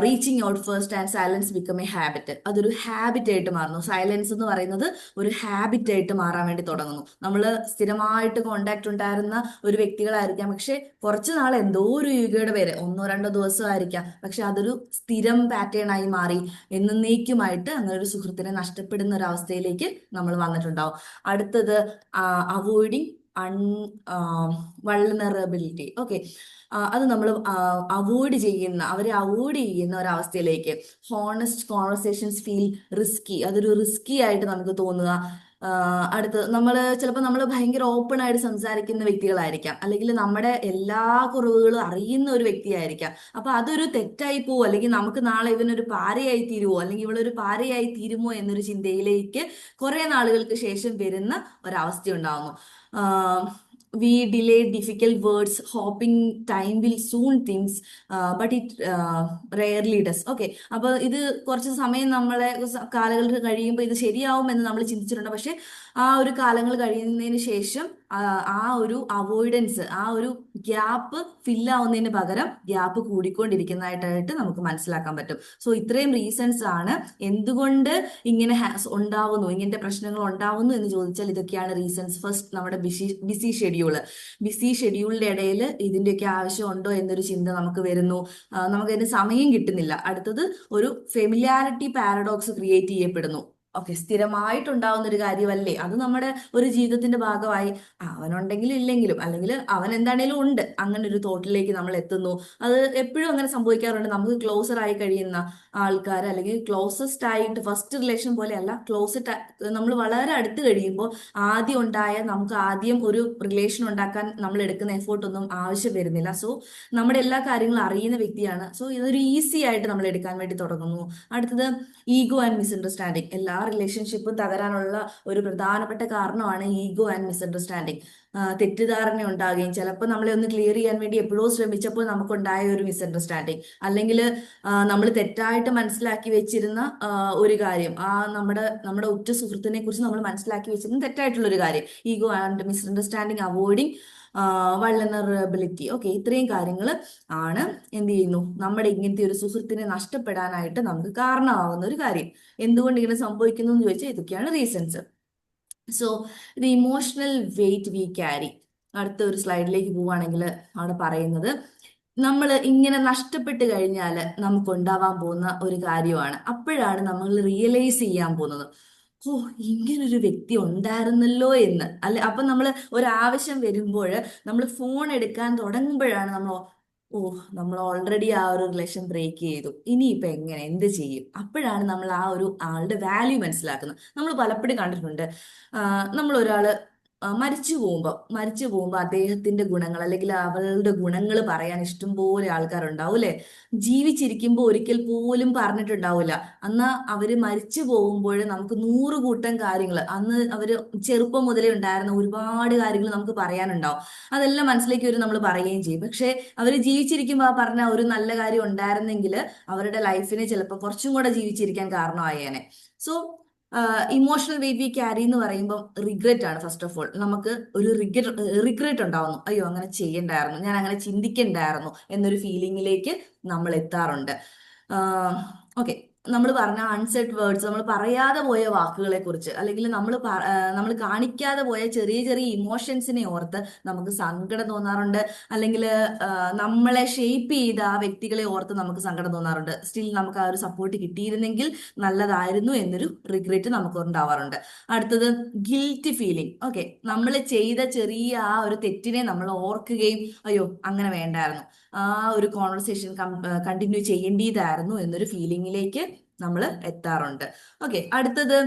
reaching out first and silence become A habit. അതൊരു ഹാബിറ്റ് ആയിട്ട് മാറുന്നു. സൈലൻസ് എന്ന് പറയുന്നത് ഒരു ഹാബിറ്റ് ആയിട്ട് മാറാൻ വേണ്ടി തുടങ്ങുന്നു. നമ്മൾ സ്ഥിരമായിട്ട് കോണ്ടാക്ട് ഉണ്ടായിരുന്ന ഒരു വ്യക്തികളായിരിക്കാം, പക്ഷെ കുറച്ച് നാൾ എന്തോ ഒരു യുഗയുടെ പേര് 1-2 ദിവസമായിരിക്കാം, പക്ഷെ അതൊരു സ്ഥിരം പാറ്റേൺ ആയി മാറി എന്നേക്കുമായിട്ട് അങ്ങനെ ഒരു സുഹൃത്തിനെ നഷ്ടപ്പെടുന്ന ഒരു അവസ്ഥയിലേക്ക് നമ്മൾ വന്നിട്ടുണ്ടാവും. അടുത്തത് അവോയ്ഡിങ് വൾനറബിലിറ്റി. ഓക്കെ, അത് നമ്മൾ അവരെ അവോയ്ഡ് ചെയ്യുന്ന ഒരവസ്ഥയിലേക്ക്. Honest conversations feel risky. അതൊരു റിസ്കി ആയിട്ട് നമുക്ക് തോന്നുക. അടുത്ത് ചിലപ്പോൾ നമ്മൾ ഭയങ്കര ഓപ്പൺ ആയിട്ട് സംസാരിക്കുന്ന വ്യക്തികളായിരിക്കാം, അല്ലെങ്കിൽ നമ്മുടെ എല്ലാ കുറവുകളും അറിയുന്ന ഒരു വ്യക്തിയായിരിക്കാം. അപ്പൊ അതൊരു തെറ്റായി പോവോ, അല്ലെങ്കിൽ നമുക്ക് നാളെ ഇവനൊരു പാരയായി തീരുവോ, അല്ലെങ്കിൽ ഇവളൊരു പാരയായി തീരുമോ എന്നൊരു ചിന്തയിലേക്ക് കുറെ നാളുകൾക്ക് ശേഷം വരുന്ന ഒരവസ്ഥ ഉണ്ടാവുന്നു. We delay difficult words, hoping time will soon things, but it rarely does. Okay, അപ്പൊ ഇത് കുറച്ച് സമയം കാലങ്ങൾ കഴിയുമ്പോൾ ഇത് ശരിയാവുമെന്ന് നമ്മൾ ചിന്തിച്ചിട്ടുണ്ട്, പക്ഷെ ആ ഒരു കാലങ്ങൾ കഴിയുന്നതിന് ശേഷം ആ ഒരു അവോയ്ഡൻസ്, ആ ഒരു ഗ്യാപ്പ് ഫില്ലാവുന്നതിന് പകരം ഗ്യാപ്പ് കൂടിക്കൊണ്ടിരിക്കുന്നതായിട്ട് നമുക്ക് മനസ്സിലാക്കാൻ പറ്റും. സോ ഇത്രയും റീസൺസ് ആണ് എന്തുകൊണ്ട് ഇങ്ങനെ ഉണ്ടാവുന്നു, ഇങ്ങനത്തെ പ്രശ്നങ്ങൾ ഉണ്ടാവുന്നു എന്ന് ചോദിച്ചാൽ ഇതൊക്കെയാണ് റീസൺസ്. ഫസ്റ്റ്, നമ്മുടെ ബിസി ഷെഡ്യൂളിന്റെ ഇടയിൽ ഇതിന്റെയൊക്കെ ആവശ്യമുണ്ടോ എന്നൊരു ചിന്ത നമുക്ക് വരുന്നു, നമുക്കതിന് സമയം കിട്ടുന്നില്ല. അടുത്തത്, ഒരു ഫെമിലാരിറ്റി പാരഡോക്സ് ക്രിയേറ്റ് ചെയ്യപ്പെടുന്നു. ഓക്കെ, സ്ഥിരമായിട്ടുണ്ടാവുന്ന ഒരു കാര്യമല്ലേ, അത് നമ്മുടെ ഒരു ജീവിതത്തിന്റെ ഭാഗമായി, അവനുണ്ടെങ്കിലും ഇല്ലെങ്കിലും, അല്ലെങ്കിൽ അവൻ എന്താണേലും ഉണ്ട്, അങ്ങനെ ഒരു തോട്ടിലേക്ക് നമ്മൾ എത്തുന്നു. അത് എപ്പോഴും അങ്ങനെ സംഭവിക്കാറുണ്ട്. നമുക്ക് ക്ലോസർ ആയി കഴിയുന്ന ആൾക്കാർ, അല്ലെങ്കിൽ ക്ലോസസ്റ്റ് ആയിട്ട് ഫസ്റ്റ് റിലേഷൻ പോലെയല്ല, നമ്മൾ വളരെ അടുത്ത് കഴിയുമ്പോൾ നമുക്ക് ആദ്യം ഒരു റിലേഷൻ ഉണ്ടാക്കാൻ നമ്മൾ എടുക്കുന്ന എഫേർട്ടൊന്നും ആവശ്യം വരുന്നില്ല. സോ നമ്മുടെ എല്ലാ കാര്യങ്ങളും അറിയുന്ന വ്യക്തിയാണ്. സോ ഇതൊരു ഈസി ആയിട്ട് നമ്മൾ എടുക്കാൻ വേണ്ടി തുടങ്ങുന്നു. അടുത്തത്, ഈഗോ ആൻഡ് മിസ്അണ്ടർസ്റ്റാൻഡിങ്. എല്ലാ റിലേഷൻഷിപ്പ് തകരാനുള്ള ഒരു പ്രധാനപ്പെട്ട കാരണമാണ് ഈഗോ ആൻഡ് മിസ്അണ്ടർസ്റ്റാൻഡിങ്. തെറ്റിദ്ധാരണ ഉണ്ടാകുകയും ചിലപ്പോൾ നമ്മളെ ഒന്ന് ക്ലിയർ ചെയ്യാൻ വേണ്ടി എപ്പോഴോ ശ്രമിച്ചപ്പോൾ നമുക്കുണ്ടായ ഒരു മിസ്അണ്ടർസ്റ്റാൻഡിങ്, അല്ലെങ്കിൽ നമ്മൾ തെറ്റായിട്ട് മനസ്സിലാക്കി വെച്ചിരുന്ന ഒരു കാര്യം, നമ്മുടെ ഉറ്റ സുഹൃത്തിനെ കുറിച്ച് നമ്മൾ മനസ്സിലാക്കി വെച്ചിരുന്ന തെറ്റായിട്ടുള്ള ഒരു കാര്യം. Ego and misunderstanding, avoiding vulnerability. Okay, ഇത്രയും കാര്യങ്ങൾ ആണ് എന്ത് ചെയ്യുന്നു, നമ്മുടെ ഇങ്ങനത്തെ ഒരു സുഹൃത്തിനെ നഷ്ടപ്പെടാനായിട്ട് നമുക്ക് കാരണമാവുന്ന ഒരു കാര്യം. എന്തുകൊണ്ട് ഇങ്ങനെ സംഭവിക്കുന്നു എന്ന് ചോദിച്ചാൽ ഇതൊക്കെയാണ് reasons. So the emotional weight we carry. അടുത്ത ഒരു സ്ലൈഡിലേക്ക് പോവുകയാണെങ്കിൽ അവിടെ പറയുന്നത്, നമ്മൾ ഇങ്ങനെ നഷ്ടപ്പെട്ട് കഴിഞ്ഞാൽ നമുക്ക് ഉണ്ടാവാൻ പോകുന്ന ഒരു കാര്യമാണ്. അപ്പോഴാണ് നമ്മൾ റിയലൈസ് ചെയ്യാൻ പോകുന്നത്, ഓ ഇങ്ങനൊരു വ്യക്തി ഉണ്ടായിരുന്നല്ലോ എന്ന്. അല്ലെ, അപ്പൊ നമ്മൾ ഒരാവശ്യം വരുമ്പോൾ നമ്മൾ ഫോൺ എടുക്കാൻ തുടങ്ങുമ്പോഴാണ് നമ്മൾ ഓൾറെഡി ആ ഒരു റിലേഷൻ ബ്രേക്ക് ചെയ്തു, ഇനിയിപ്പൊ എങ്ങനെ എന്ത് ചെയ്യും. അപ്പോഴാണ് നമ്മൾ ആ ഒരു ആളുടെ വാല്യൂ മനസ്സിലാക്കുന്നത്. നമ്മൾ പലപ്പോഴും കണ്ടിട്ടുണ്ട്, നമ്മൾ ഒരാള് മരിച്ചു പോകുമ്പോൾ അദ്ദേഹത്തിന്റെ ഗുണങ്ങൾ അല്ലെങ്കിൽ അവളുടെ ഗുണങ്ങൾ പറയാൻ ഇഷ്ടംപോലെ ആൾക്കാരുണ്ടാവും അല്ലെ. ജീവിച്ചിരിക്കുമ്പോൾ ഒരിക്കൽ പോലും പറഞ്ഞിട്ടുണ്ടാവില്ല. അന്ന് അവര് മരിച്ചു പോകുമ്പോൾ നമുക്ക് 100 കൂട്ടം കാര്യങ്ങൾ, അന്ന് അവര് ചെറുപ്പം മുതലേ ഉണ്ടായിരുന്ന ഒരുപാട് കാര്യങ്ങൾ നമുക്ക് പറയാനുണ്ടാവും. അതെല്ലാം മനസ്സിലേക്ക് വരും, നമ്മൾ പറയുകയും ചെയ്യും. പക്ഷെ അവര് ജീവിച്ചിരിക്കുമ്പോൾ ആ പറഞ്ഞ ഒരു നല്ല കാര്യം ഉണ്ടായിരുന്നെങ്കിൽ അവരുടെ ലൈഫിനെ ചിലപ്പോൾ കുറച്ചും കൂടെ ജീവിച്ചിരിക്കാൻ കാരണമായേനെ. So emotional weight we carry എന്ന് പറയുമ്പോൾ റിഗ്രറ്റ് ആണ്. ഫസ്റ്റ് ഓഫ് ഓൾ നമുക്ക് ഒരു റിഗ്രറ്റ് ഉണ്ടാവുന്നു, അയ്യോ അങ്ങനെ ചെയ്യണ്ടായിരുന്നു, ഞാൻ അങ്ങനെ ചിന്തിക്കണ്ടായിരുന്നു എന്നൊരു ഫീലിംഗിലേക്ക് നമ്മൾ എത്താറുണ്ട്. ഓക്കെ, നമ്മൾ പറഞ്ഞ അൺസെഡ് വേർഡ്സ്, നമ്മൾ പറയാതെ പോയ വാക്കുകളെ കുറിച്ച്, അല്ലെങ്കിൽ നമ്മൾ കാണിക്കാതെ പോയ ചെറിയ ചെറിയ ഇമോഷൻസിനെ ഓർത്ത് നമുക്ക് സങ്കടം തോന്നാറുണ്ട്. അല്ലെങ്കിൽ നമ്മളെ ഷേപ്പ് ചെയ്ത ആ വ്യക്തികളെ ഓർത്ത് നമുക്ക് സങ്കടം തോന്നാറുണ്ട്. സ്റ്റിൽ നമുക്ക് ആ ഒരു സപ്പോർട്ട് കിട്ടിയിരുന്നെങ്കിൽ നല്ലതായിരുന്നു എന്നൊരു റിഗ്രറ്റ് നമുക്ക് ഉണ്ടാവാറുണ്ട്. അടുത്തത് ഗിൽറ്റി ഫീലിംഗ്. ഓക്കെ, നമ്മൾ ചെയ്ത ചെറിയ ആ ഒരു തെറ്റിനെ നമ്മൾ ഓർക്കുകയും, അയ്യോ അങ്ങനെ വേണ്ടായിരുന്നു, ആ ഒരു കോൺവെർസേഷൻ കണ്ടിന്യൂ ചെയ്യേണ്ടതായിരുന്നു എന്നൊരു ഫീലിംഗിലേക്ക് നമ്മൾ എത്താറുണ്ട്. ഓക്കെ, അടുത്തത്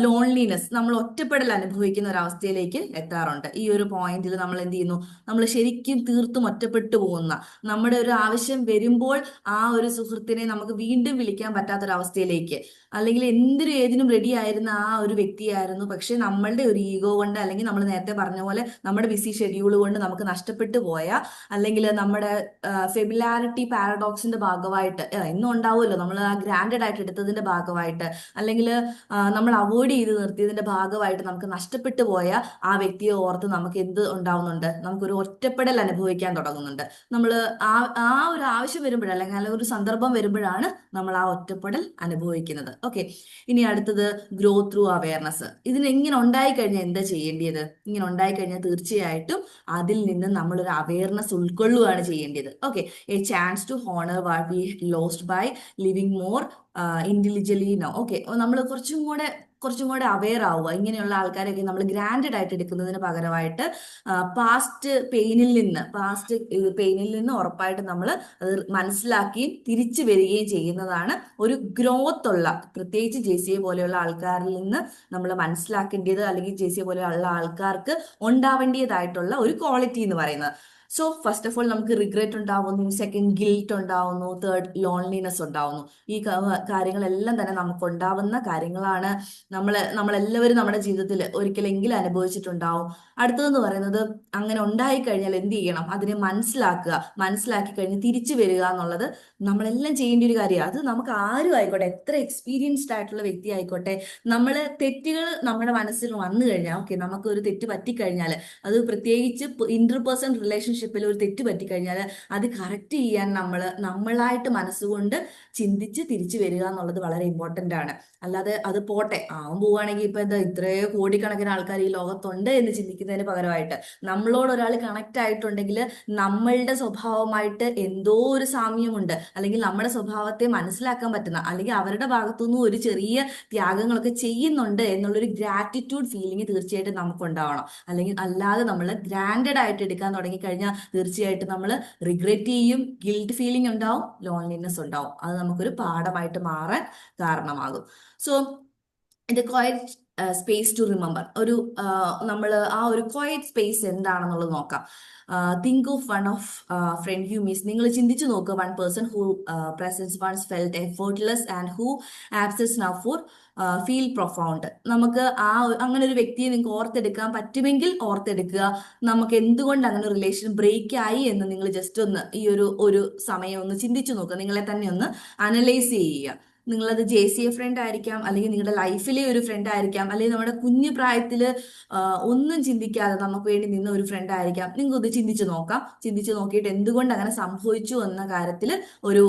ലോൺലിനെസ്, നമ്മൾ ഒറ്റപ്പെടൽ അനുഭവിക്കുന്ന ഒരു അവസ്ഥയിലേക്ക് എത്താറുണ്ട്. ഈ ഒരു പോയിന്റിൽ നമ്മൾ എന്ത് ചെയ്യുന്നു, നമ്മൾ ശരിക്കും തീർത്തും ഒറ്റപ്പെട്ടു പോകുന്ന, നമ്മുടെ ഒരു ആവശ്യം വരുമ്പോൾ ആ ഒരു സുഹൃത്തിനെ നമുക്ക് വീണ്ടും വിളിക്കാൻ പറ്റാത്തൊരവസ്ഥയിലേക്ക്, അല്ലെങ്കിൽ ഏതിനും റെഡി ആയിരുന്ന ആ ഒരു വ്യക്തിയായിരുന്നു, പക്ഷെ നമ്മളുടെ ഒരു ഈഗോ കൊണ്ട്, അല്ലെങ്കിൽ നമ്മൾ നേരത്തെ പറഞ്ഞ പോലെ നമ്മുടെ ബിസി ഷെഡ്യൂൾ കൊണ്ട് നമുക്ക് നഷ്ടപ്പെട്ടു പോയ, അല്ലെങ്കിൽ നമ്മുടെ ഫെമിലാരിറ്റി പാരഡോക്സിന്റെ ഭാഗമായിട്ട് ഇന്നും ഉണ്ടാവുമല്ലോ, നമ്മൾ ആ ഗ്രാൻഡഡ് ആയിട്ട് എടുത്തതിന്റെ ഭാഗമായിട്ട്, അല്ലെങ്കിൽ നമ്മൾ അവോയ്ഡ് ചെയ്ത് നിർത്തിയതിന്റെ ഭാഗമായിട്ട് നമുക്ക് നഷ്ടപ്പെട്ടു പോയ ആ വ്യക്തിയെ ഓർത്ത് നമുക്ക് എന്ത് ഉണ്ടാവുന്നുണ്ട്, നമുക്കൊരു ഒറ്റപ്പെടൽ അനുഭവിക്കാൻ തുടങ്ങുന്നുണ്ട്. നമ്മൾ ആ ഒരു ആവശ്യം വരുമ്പോഴാണ്, അല്ലെങ്കിൽ ഒരു സന്ദർഭം വരുമ്പോഴാണ് നമ്മൾ ആ ഒറ്റപ്പെടൽ അനുഭവിക്കുന്നത്. ഓക്കെ, ഇനി അടുത്തത് ഗ്രോ ത്രൂ അവയർനെസ്. ഇതിന് ഇങ്ങനെ ഉണ്ടായിക്കഴിഞ്ഞാൽ എന്താ ചെയ്യേണ്ടത്? ഇങ്ങനെ ഉണ്ടായിക്കഴിഞ്ഞാൽ തീർച്ചയായിട്ടും അതിൽ നിന്ന് നമ്മളൊരു അവയർനെസ് ഉൾക്കൊള്ളുകയാണ് ചെയ്യേണ്ടത്. Okay, a chance to honour what we lost by living more individually no. Okay, നമ്മൾ കുറച്ചും കൂടെ അവെയർ ആവുക. ഇങ്ങനെയുള്ള ആൾക്കാരൊക്കെ നമ്മൾ ഗ്രാൻഡഡ് ആയിട്ട് എടുക്കുന്നതിന് പകരമായിട്ട് പാസ്റ്റ് പെയിനിൽ നിന്ന് ഉറപ്പായിട്ട് നമ്മൾ അത് മനസ്സിലാക്കുകയും തിരിച്ചു വരികയും ചെയ്യുന്നതാണ് ഒരു ഗ്രോത്ത് ഉള്ള, പ്രത്യേകിച്ച് ജെസിയെ പോലെയുള്ള ആൾക്കാരിൽ നിന്ന് നമ്മൾ മനസ്സിലാക്കേണ്ടത്, അല്ലെങ്കിൽ ജെസിയെ പോലെയുള്ള ആൾക്കാർക്ക് ഉണ്ടാവേണ്ടതായിട്ടുള്ള ഒരു ക്വാളിറ്റി എന്ന് പറയുന്നത്. സോ ഫസ്റ്റ് ഓഫ് ഓൾ നമുക്ക് റിഗ്രറ്റ് ഉണ്ടാവുന്നു, സെക്കൻഡ് ഗിൽറ്റ് ഉണ്ടാവുന്നു, തേർഡ് ലോൺലിനെസ് ഉണ്ടാവുന്നു. ഈ കാര്യങ്ങളെല്ലാം തന്നെ നമുക്ക് ഉണ്ടാവുന്ന കാര്യങ്ങളാണ്. നമ്മളെല്ലാവരും നമ്മുടെ ജീവിതത്തിൽ ഒരിക്കലെങ്കിലും അനുഭവിച്ചിട്ടുണ്ടാവും. അടുത്തതെന്ന് പറയുന്നത്, അങ്ങനെ ഉണ്ടായിക്കഴിഞ്ഞാൽ എന്ത് ചെയ്യണം, അതിനെ മനസ്സിലാക്കി കഴിഞ്ഞ് തിരിച്ചു വരിക എന്നുള്ളത് നമ്മളെല്ലാം ചെയ്യേണ്ട ഒരു കാര്യമാണ്. അത് നമുക്ക് ആരും ആയിക്കോട്ടെ, എത്ര എക്സ്പീരിയൻസ്ഡ് ആയിട്ടുള്ള വ്യക്തി ആയിക്കോട്ടെ, തെറ്റുകൾ നമ്മുടെ മനസ്സിൽ വന്നു കഴിഞ്ഞാൽ, ഓക്കെ നമുക്ക് ഒരു തെറ്റ് പറ്റിക്കഴിഞ്ഞാൽ, അത് പ്രത്യേകിച്ച് ഇന്റർപേഴ്സണൽ റിലേഷൻഷിപ്പിൽ ഒരു തെറ്റ് പറ്റിക്കഴിഞ്ഞാൽ അത് കറക്റ്റ് ചെയ്യാൻ നമ്മളായിട്ട് മനസ്സുകൊണ്ട് ചിന്തിച്ച് തിരിച്ചു വരിക എന്നുള്ളത് വളരെ ഇമ്പോർട്ടന്റ് ആണ്. അല്ലാതെ അത് പോട്ടെ പോവുകയാണെങ്കിൽ ഇപ്പൊ എന്താ ഇത്രയോ കോടിക്കണക്കിന് ആൾക്കാർ ഈ ലോകത്തുണ്ട് എന്ന് ചിന്തിക്കുന്നതിന് പകരമായിട്ട്, നമ്മളോട് ഒരാൾ കണക്ട് ആയിട്ടുണ്ടെങ്കിൽ നമ്മളുടെ സ്വഭാവമായിട്ട് എന്തോ ഒരു സാമ്യമുണ്ട്, അല്ലെങ്കിൽ നമ്മുടെ സ്വഭാവത്തെ മനസ്സിലാക്കാൻ പറ്റുന്ന, അല്ലെങ്കിൽ അവരുടെ ഭാഗത്തുനിന്നും ഒരു ചെറിയ ത്യാഗങ്ങളൊക്കെ ചെയ്യുന്നുണ്ട് എന്നുള്ളൊരു ഗ്രാറ്റിറ്റ്യൂഡ് ഫീലിംഗ് തീർച്ചയായിട്ടും നമുക്ക് ഉണ്ടാവണം. അല്ലാതെ നമ്മൾ ഗ്രാൻഡഡ് ആയിട്ട് എടുക്കാൻ തുടങ്ങിക്കഴിഞ്ഞാൽ തീർച്ചയായിട്ടും നമ്മൾ റിഗ്രറ്റ് ചെയ്യും, ഗിൽറ്റ് ഫീലിംഗ് ഉണ്ടാവും, ലോൺലിനെസ് ഉണ്ടാവും. അത് നമുക്കൊരു പാഠമായിട്ട് മാറാൻ കാരണമാകും. സോ ഇത് ക്വയറ്റ് സ്പേസ് ടു റിമെമ്പർ. ഒരു നമ്മൾ ആ ഒരു ക്വയറ്റ് സ്പേസ് എന്താണെന്നുള്ളത് നോക്കാം. Think of one of friend you miss. നിങ്ങൾ ചിന്തിച്ചു നോക്കുക, one person who presence once felt effortless and who absence now for feel profound. നമുക്ക് അങ്ങനെ ഒരു വ്യക്തിയെ നിങ്ങൾക്ക് ഓർത്തെടുക്കാൻ പറ്റുമെങ്കിൽ ഓർത്തെടുക്കുക. നമുക്ക് എന്തുകൊണ്ട് അങ്ങനെ ഒരു റിലേഷൻ ബ്രേക്ക് ആയി എന്ന് നിങ്ങൾ ജസ്റ്റ് ഒന്ന് ഈ ഒരു സമയം ഒന്ന് ചിന്തിച്ചു നോക്കുക. നിങ്ങളെ തന്നെ ഒന്ന് അനലൈസ് ചെയ്യുക. നിങ്ങളത് JCA ഫ്രണ്ട് ആയിരിക്കാം, അല്ലെങ്കിൽ നിങ്ങളുടെ ലൈഫിലെ ഒരു ഫ്രണ്ട് ആയിരിക്കാം, അല്ലെങ്കിൽ നമ്മുടെ കുഞ്ഞു പ്രായത്തിൽ ഒന്നും ചിന്തിക്കാതെ നമുക്ക് വേണ്ടി നിന്ന ഒരു ഫ്രണ്ട് ആയിരിക്കാം. നിങ്ങൾക്ക് ഇത് ചിന്തിച്ചു നോക്കാം. ചിന്തിച്ചു നോക്കിയിട്ട് എന്തുകൊണ്ട് അങ്ങനെ സംഭവിച്ചു എന്ന കാര്യത്തിൽ ഒരു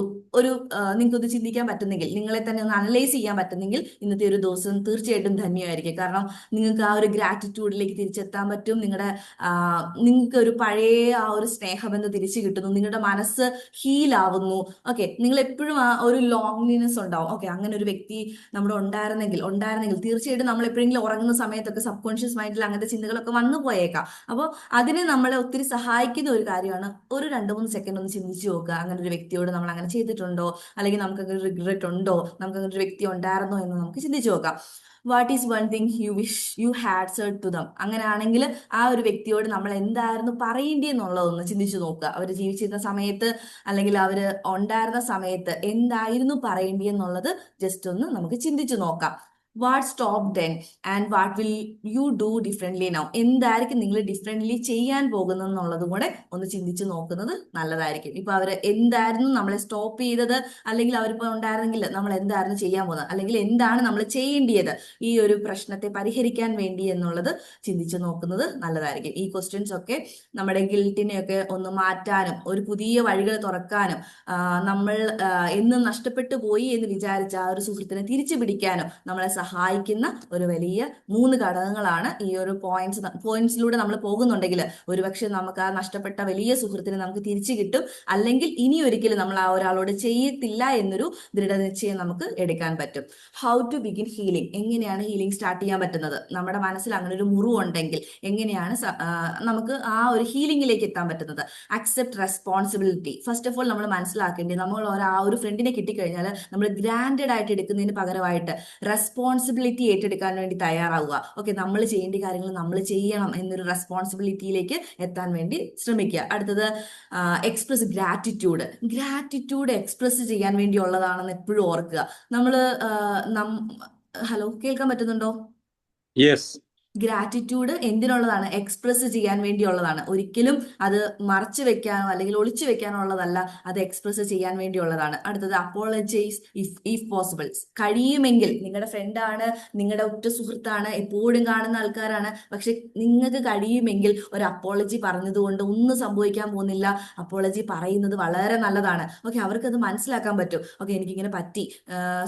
നിങ്ങൾക്കൊന്ന് ചിന്തിക്കാൻ പറ്റുന്നെങ്കിൽ, നിങ്ങളെ തന്നെ ഒന്ന് അനലൈസ് ചെയ്യാൻ പറ്റുന്നെങ്കിൽ ഇന്നത്തെ ഒരു ദിവസം തീർച്ചയായിട്ടും ധന്യമായിരിക്കും. കാരണം നിങ്ങൾക്ക് ആ ഒരു ഗ്രാറ്റിറ്റ്യൂഡിലേക്ക് തിരിച്ചെത്താൻ പറ്റും. നിങ്ങൾക്ക് ഒരു പഴയ ആ ഒരു സ്നേഹബന്ധം തിരിച്ചു കിട്ടുന്നു. നിങ്ങളുടെ മനസ്സ് ഹീലാവുന്നു. ഓക്കെ, നിങ്ങൾ എപ്പോഴും ആ ഒരു ലോൺലിനെസ് ഉണ്ടാവും. ഓക്കെ, അങ്ങനെ ഒരു വ്യക്തി നമ്മുടെ ഉണ്ടായിരുന്നെങ്കിൽ തീർച്ചയായിട്ടും നമ്മൾ എപ്പോഴെങ്കിലും ഉറങ്ങുന്ന സമയത്തൊക്കെ സബ് കോൺഷ്യസ് മൈൻഡിൽ അങ്ങനത്തെ ചിന്തകളൊക്കെ വന്നു പോയേക്കാം. അപ്പോൾ അതിന് നമ്മളെ ഒത്തിരി സഹായിക്കുന്ന ഒരു കാര്യമാണ് ഒരു 2-3 സെക്കൻഡ് ഒന്ന് ചിന്തിച്ചു നോക്കുക. അങ്ങനെ ഒരു വ്യക്തിയോട് നമ്മൾ അങ്ങനെ ചെയ്തിട്ടുണ്ടോ, അല്ലെങ്കിൽ നമുക്ക് അങ്ങനെ റിഗ്രറ്റ് ഉണ്ടോ, നമുക്ക് അങ്ങനെ ഒരു വ്യക്തി ഉണ്ടായിരുന്നോ എന്ന് നമുക്ക് ചിന്തിച്ചു നോക്കാം. What is one thing you wish you had said to them. അങ്ങനെയാണെങ്കിൽ ആ ഒരു വ്യക്തിയോട് നമ്മൾ എന്തായിരുന്നു പറയേണ്ടിയെന്നുള്ളതൊന്ന് ചിന്തിച്ചു നോക്കുക. അവർ ജീവിച്ചിരുന്ന സമയത്ത് അല്ലെങ്കിൽ അവർ ഉണ്ടായിരുന്ന സമയത്ത് എന്തായിരുന്നു പറയേണ്ടിയെന്നുള്ളത് ജസ്റ്റ് ഒന്ന് നമുക്ക് ചിന്തിച്ചു നോക്കാം. What stop then and what will you do differently now. എന്തായിരിക്കും നിങ്ങൾ ഡിഫറെന്റ്ലി ചെയ്യാൻ പോകുന്നതെന്നുള്ളതും കൂടെ ഒന്ന് ചിന്തിച്ചു നോക്കുന്നത് നല്ലതായിരിക്കും. ഇപ്പൊ അവർ എന്തായിരുന്നു നമ്മളെ സ്റ്റോപ്പ് ചെയ്തത്, അല്ലെങ്കിൽ അവരിപ്പോൾ ഉണ്ടായിരുന്നെങ്കിൽ നമ്മൾ എന്തായിരുന്നു ചെയ്യാൻ പോകുന്നത്, അല്ലെങ്കിൽ എന്താണ് നമ്മൾ ചെയ്യേണ്ടിയത് ഈ ഒരു പ്രശ്നത്തെ പരിഹരിക്കാൻ വേണ്ടി എന്നുള്ളത് ചിന്തിച്ചു നോക്കുന്നത് നല്ലതായിരിക്കും. ഈ ക്വസ്റ്റ്യൻസ് ഒക്കെ നമ്മുടെ ഗിൽറ്റിനെയൊക്കെ ഒന്ന് മാറ്റാനും ഒരു പുതിയ വഴികൾ തുറക്കാനും നമ്മൾ എന്നും നഷ്ടപ്പെട്ടു പോയി എന്ന് വിചാരിച്ച ആ ഒരു സുഹൃത്തിനെ തിരിച്ചു പിടിക്കാനും നമ്മളെ സഹായിക്കുന്ന ഒരു വലിയ 3 ഘടകങ്ങളാണ്. ഈ ഒരു പോയിന്റ്സിലൂടെ നമ്മൾ പോകുന്നുണ്ടെങ്കിൽ ഒരുപക്ഷെ നമുക്ക് ആ നഷ്ടപ്പെട്ട വലിയ സുഹൃത്തിനെ നമുക്ക് തിരിച്ചു കിട്ടും, അല്ലെങ്കിൽ ഇനി ഒരിക്കലും നമ്മൾ ആ ഒരാളോട് ചെയ്യത്തില്ല എന്നൊരു ദൃഢനിശ്ചയം നമുക്ക് എടുക്കാൻ പറ്റും. How to begin healing. എങ്ങനെയാണ് ഹീലിംഗ് സ്റ്റാർട്ട് ചെയ്യാൻ പറ്റുന്നത്? നമ്മുടെ മനസ്സിൽ അങ്ങനെ ഒരു മുറിവുണ്ടെങ്കിൽ എങ്ങനെയാണ് നമുക്ക് ആ ഒരു ഹീലിംഗിലേക്ക് എത്താൻ പറ്റുന്നത്? Accept responsibility. First of all നമ്മൾ മനസ്സിലാക്കേണ്ടത്, നമ്മൾ ആ ഒരു ഫ്രണ്ടിനെ കിട്ടിക്കഴിഞ്ഞാൽ നമ്മൾ ഗ്രാൻഡഡ് ആയിട്ട് എടുക്കുന്നതിന് പകരമായിട്ട് റെസ്പോൺസിബിലിറ്റി ഏറ്റെടുക്കാൻ വേണ്ടി തയ്യാറാവുക. ഓക്കെ, നമ്മൾ ചെയ്യേണ്ട കാര്യങ്ങൾ നമ്മൾ ചെയ്യണം എന്നൊരു റെസ്പോൺസിബിലിറ്റിയിലേക്ക് എത്താൻ വേണ്ടി ശ്രമിക്കുക. അടുത്തത് എക്സ്പ്രസ് ഗ്രാറ്റിറ്റ്യൂഡ് എക്സ്പ്രസ് ചെയ്യാൻ വേണ്ടിയുള്ളതാണെന്ന് എപ്പോഴും ഓർക്കുക. ഹലോ, കേൾക്കാൻ പറ്റുന്നുണ്ടോ? യെസ്. ഗ്രാറ്റിറ്റ്യൂഡ് എന്തിനുള്ളതാണ്? എക്സ്പ്രസ് ചെയ്യാൻ വേണ്ടിയുള്ളതാണ്. ഒരിക്കലും അത് മറച്ചു വെക്കാനോ അല്ലെങ്കിൽ ഒളിച്ചു വെക്കാനോ ഉള്ളതല്ല, അത് എക്സ്പ്രസ് ചെയ്യാൻ വേണ്ടിയുള്ളതാണ്. അടുത്തത് അപ്പോളജൈസ് ഇഫ് പോസിബിൾ. കഴിയുമെങ്കിൽ, നിങ്ങളുടെ ഫ്രണ്ടാണ്, നിങ്ങളുടെ ഉറ്റ സുഹൃത്താണ്, എപ്പോഴും കാണുന്ന ആൾക്കാരാണ്, പക്ഷെ നിങ്ങൾക്ക് കഴിയുമെങ്കിൽ ഒരു അപ്പോളജി പറഞ്ഞതുകൊണ്ട് ഒന്നും സംഭവിക്കാൻ പോകുന്നില്ല. അപ്പോളജി പറയുന്നത് വളരെ നല്ലതാണ്. ഓക്കെ, അവർക്കത് മനസ്സിലാക്കാൻ പറ്റും. ഓക്കെ, എനിക്കിങ്ങനെ പറ്റി,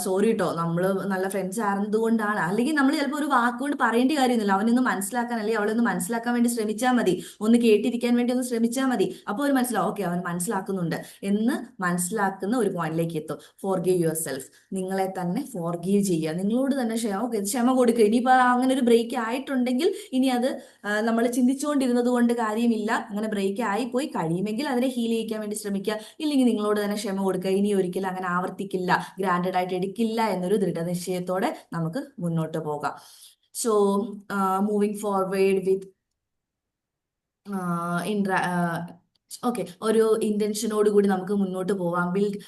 സോറി കേട്ടോ, നമ്മൾ നല്ല ഫ്രണ്ട്സ് ആയിരുന്നതുകൊണ്ടാണ്. അല്ലെങ്കിൽ നമ്മൾ ചിലപ്പോൾ ഒരു വാക്കുകൊണ്ട് പറയേണ്ട കാര്യമൊന്നുമില്ല, അവനൊന്ന് മനസ്സിലാക്കാൻ അല്ലെങ്കിൽ അവളെ ഒന്ന് മനസ്സിലാക്കാൻ വേണ്ടി ശ്രമിച്ചാൽ മതി, ഒന്ന് കേട്ടിരിക്കാൻ വേണ്ടി ഒന്ന് ശ്രമിച്ചാൽ മതി. അപ്പോൾ അവർ മനസ്സിലാവും, ഓക്കെ അവൻ മനസ്സിലാക്കുന്നുണ്ട് എന്ന് മനസ്സിലാക്കുന്ന ഒരു പോയിന്റിലേക്ക് എത്തും. Forgive your self. നിങ്ങളെ തന്നെ ഫോർഗീവ് ചെയ്യുക, നിങ്ങളോട് തന്നെ ക്ഷമ കൊടുക്കുക. ഇനിയിപ്പോൾ അങ്ങനെ ഒരു ബ്രേക്ക് ആയിട്ടുണ്ടെങ്കിൽ ഇനി അത് നമ്മൾ ചിന്തിച്ചുകൊണ്ടിരുന്നത് കൊണ്ട് കാര്യമില്ല. അങ്ങനെ ബ്രേക്ക് ആയിപ്പോയി, കഴിയുമെങ്കിൽ അതിനെ ഹീൽ ചെയ്യിക്കാൻ വേണ്ടി ശ്രമിക്കുക. ഇല്ലെങ്കിൽ നിങ്ങളോട് തന്നെ ക്ഷമ കൊടുക്കുക. ഇനി ഒരിക്കലും അങ്ങനെ ആവർത്തിക്കില്ല, ഗ്രാൻഡഡ് ആയിട്ട് എടുക്കില്ല എന്നൊരു ദൃഢനിശ്ചയത്തോടെ നമുക്ക് മുന്നോട്ട് പോകാം. So, moving forward with okay, ഒരു ഇന്റൻഷനോട് കൂടി നമുക്ക് മുന്നോട്ട് പോവാം. Build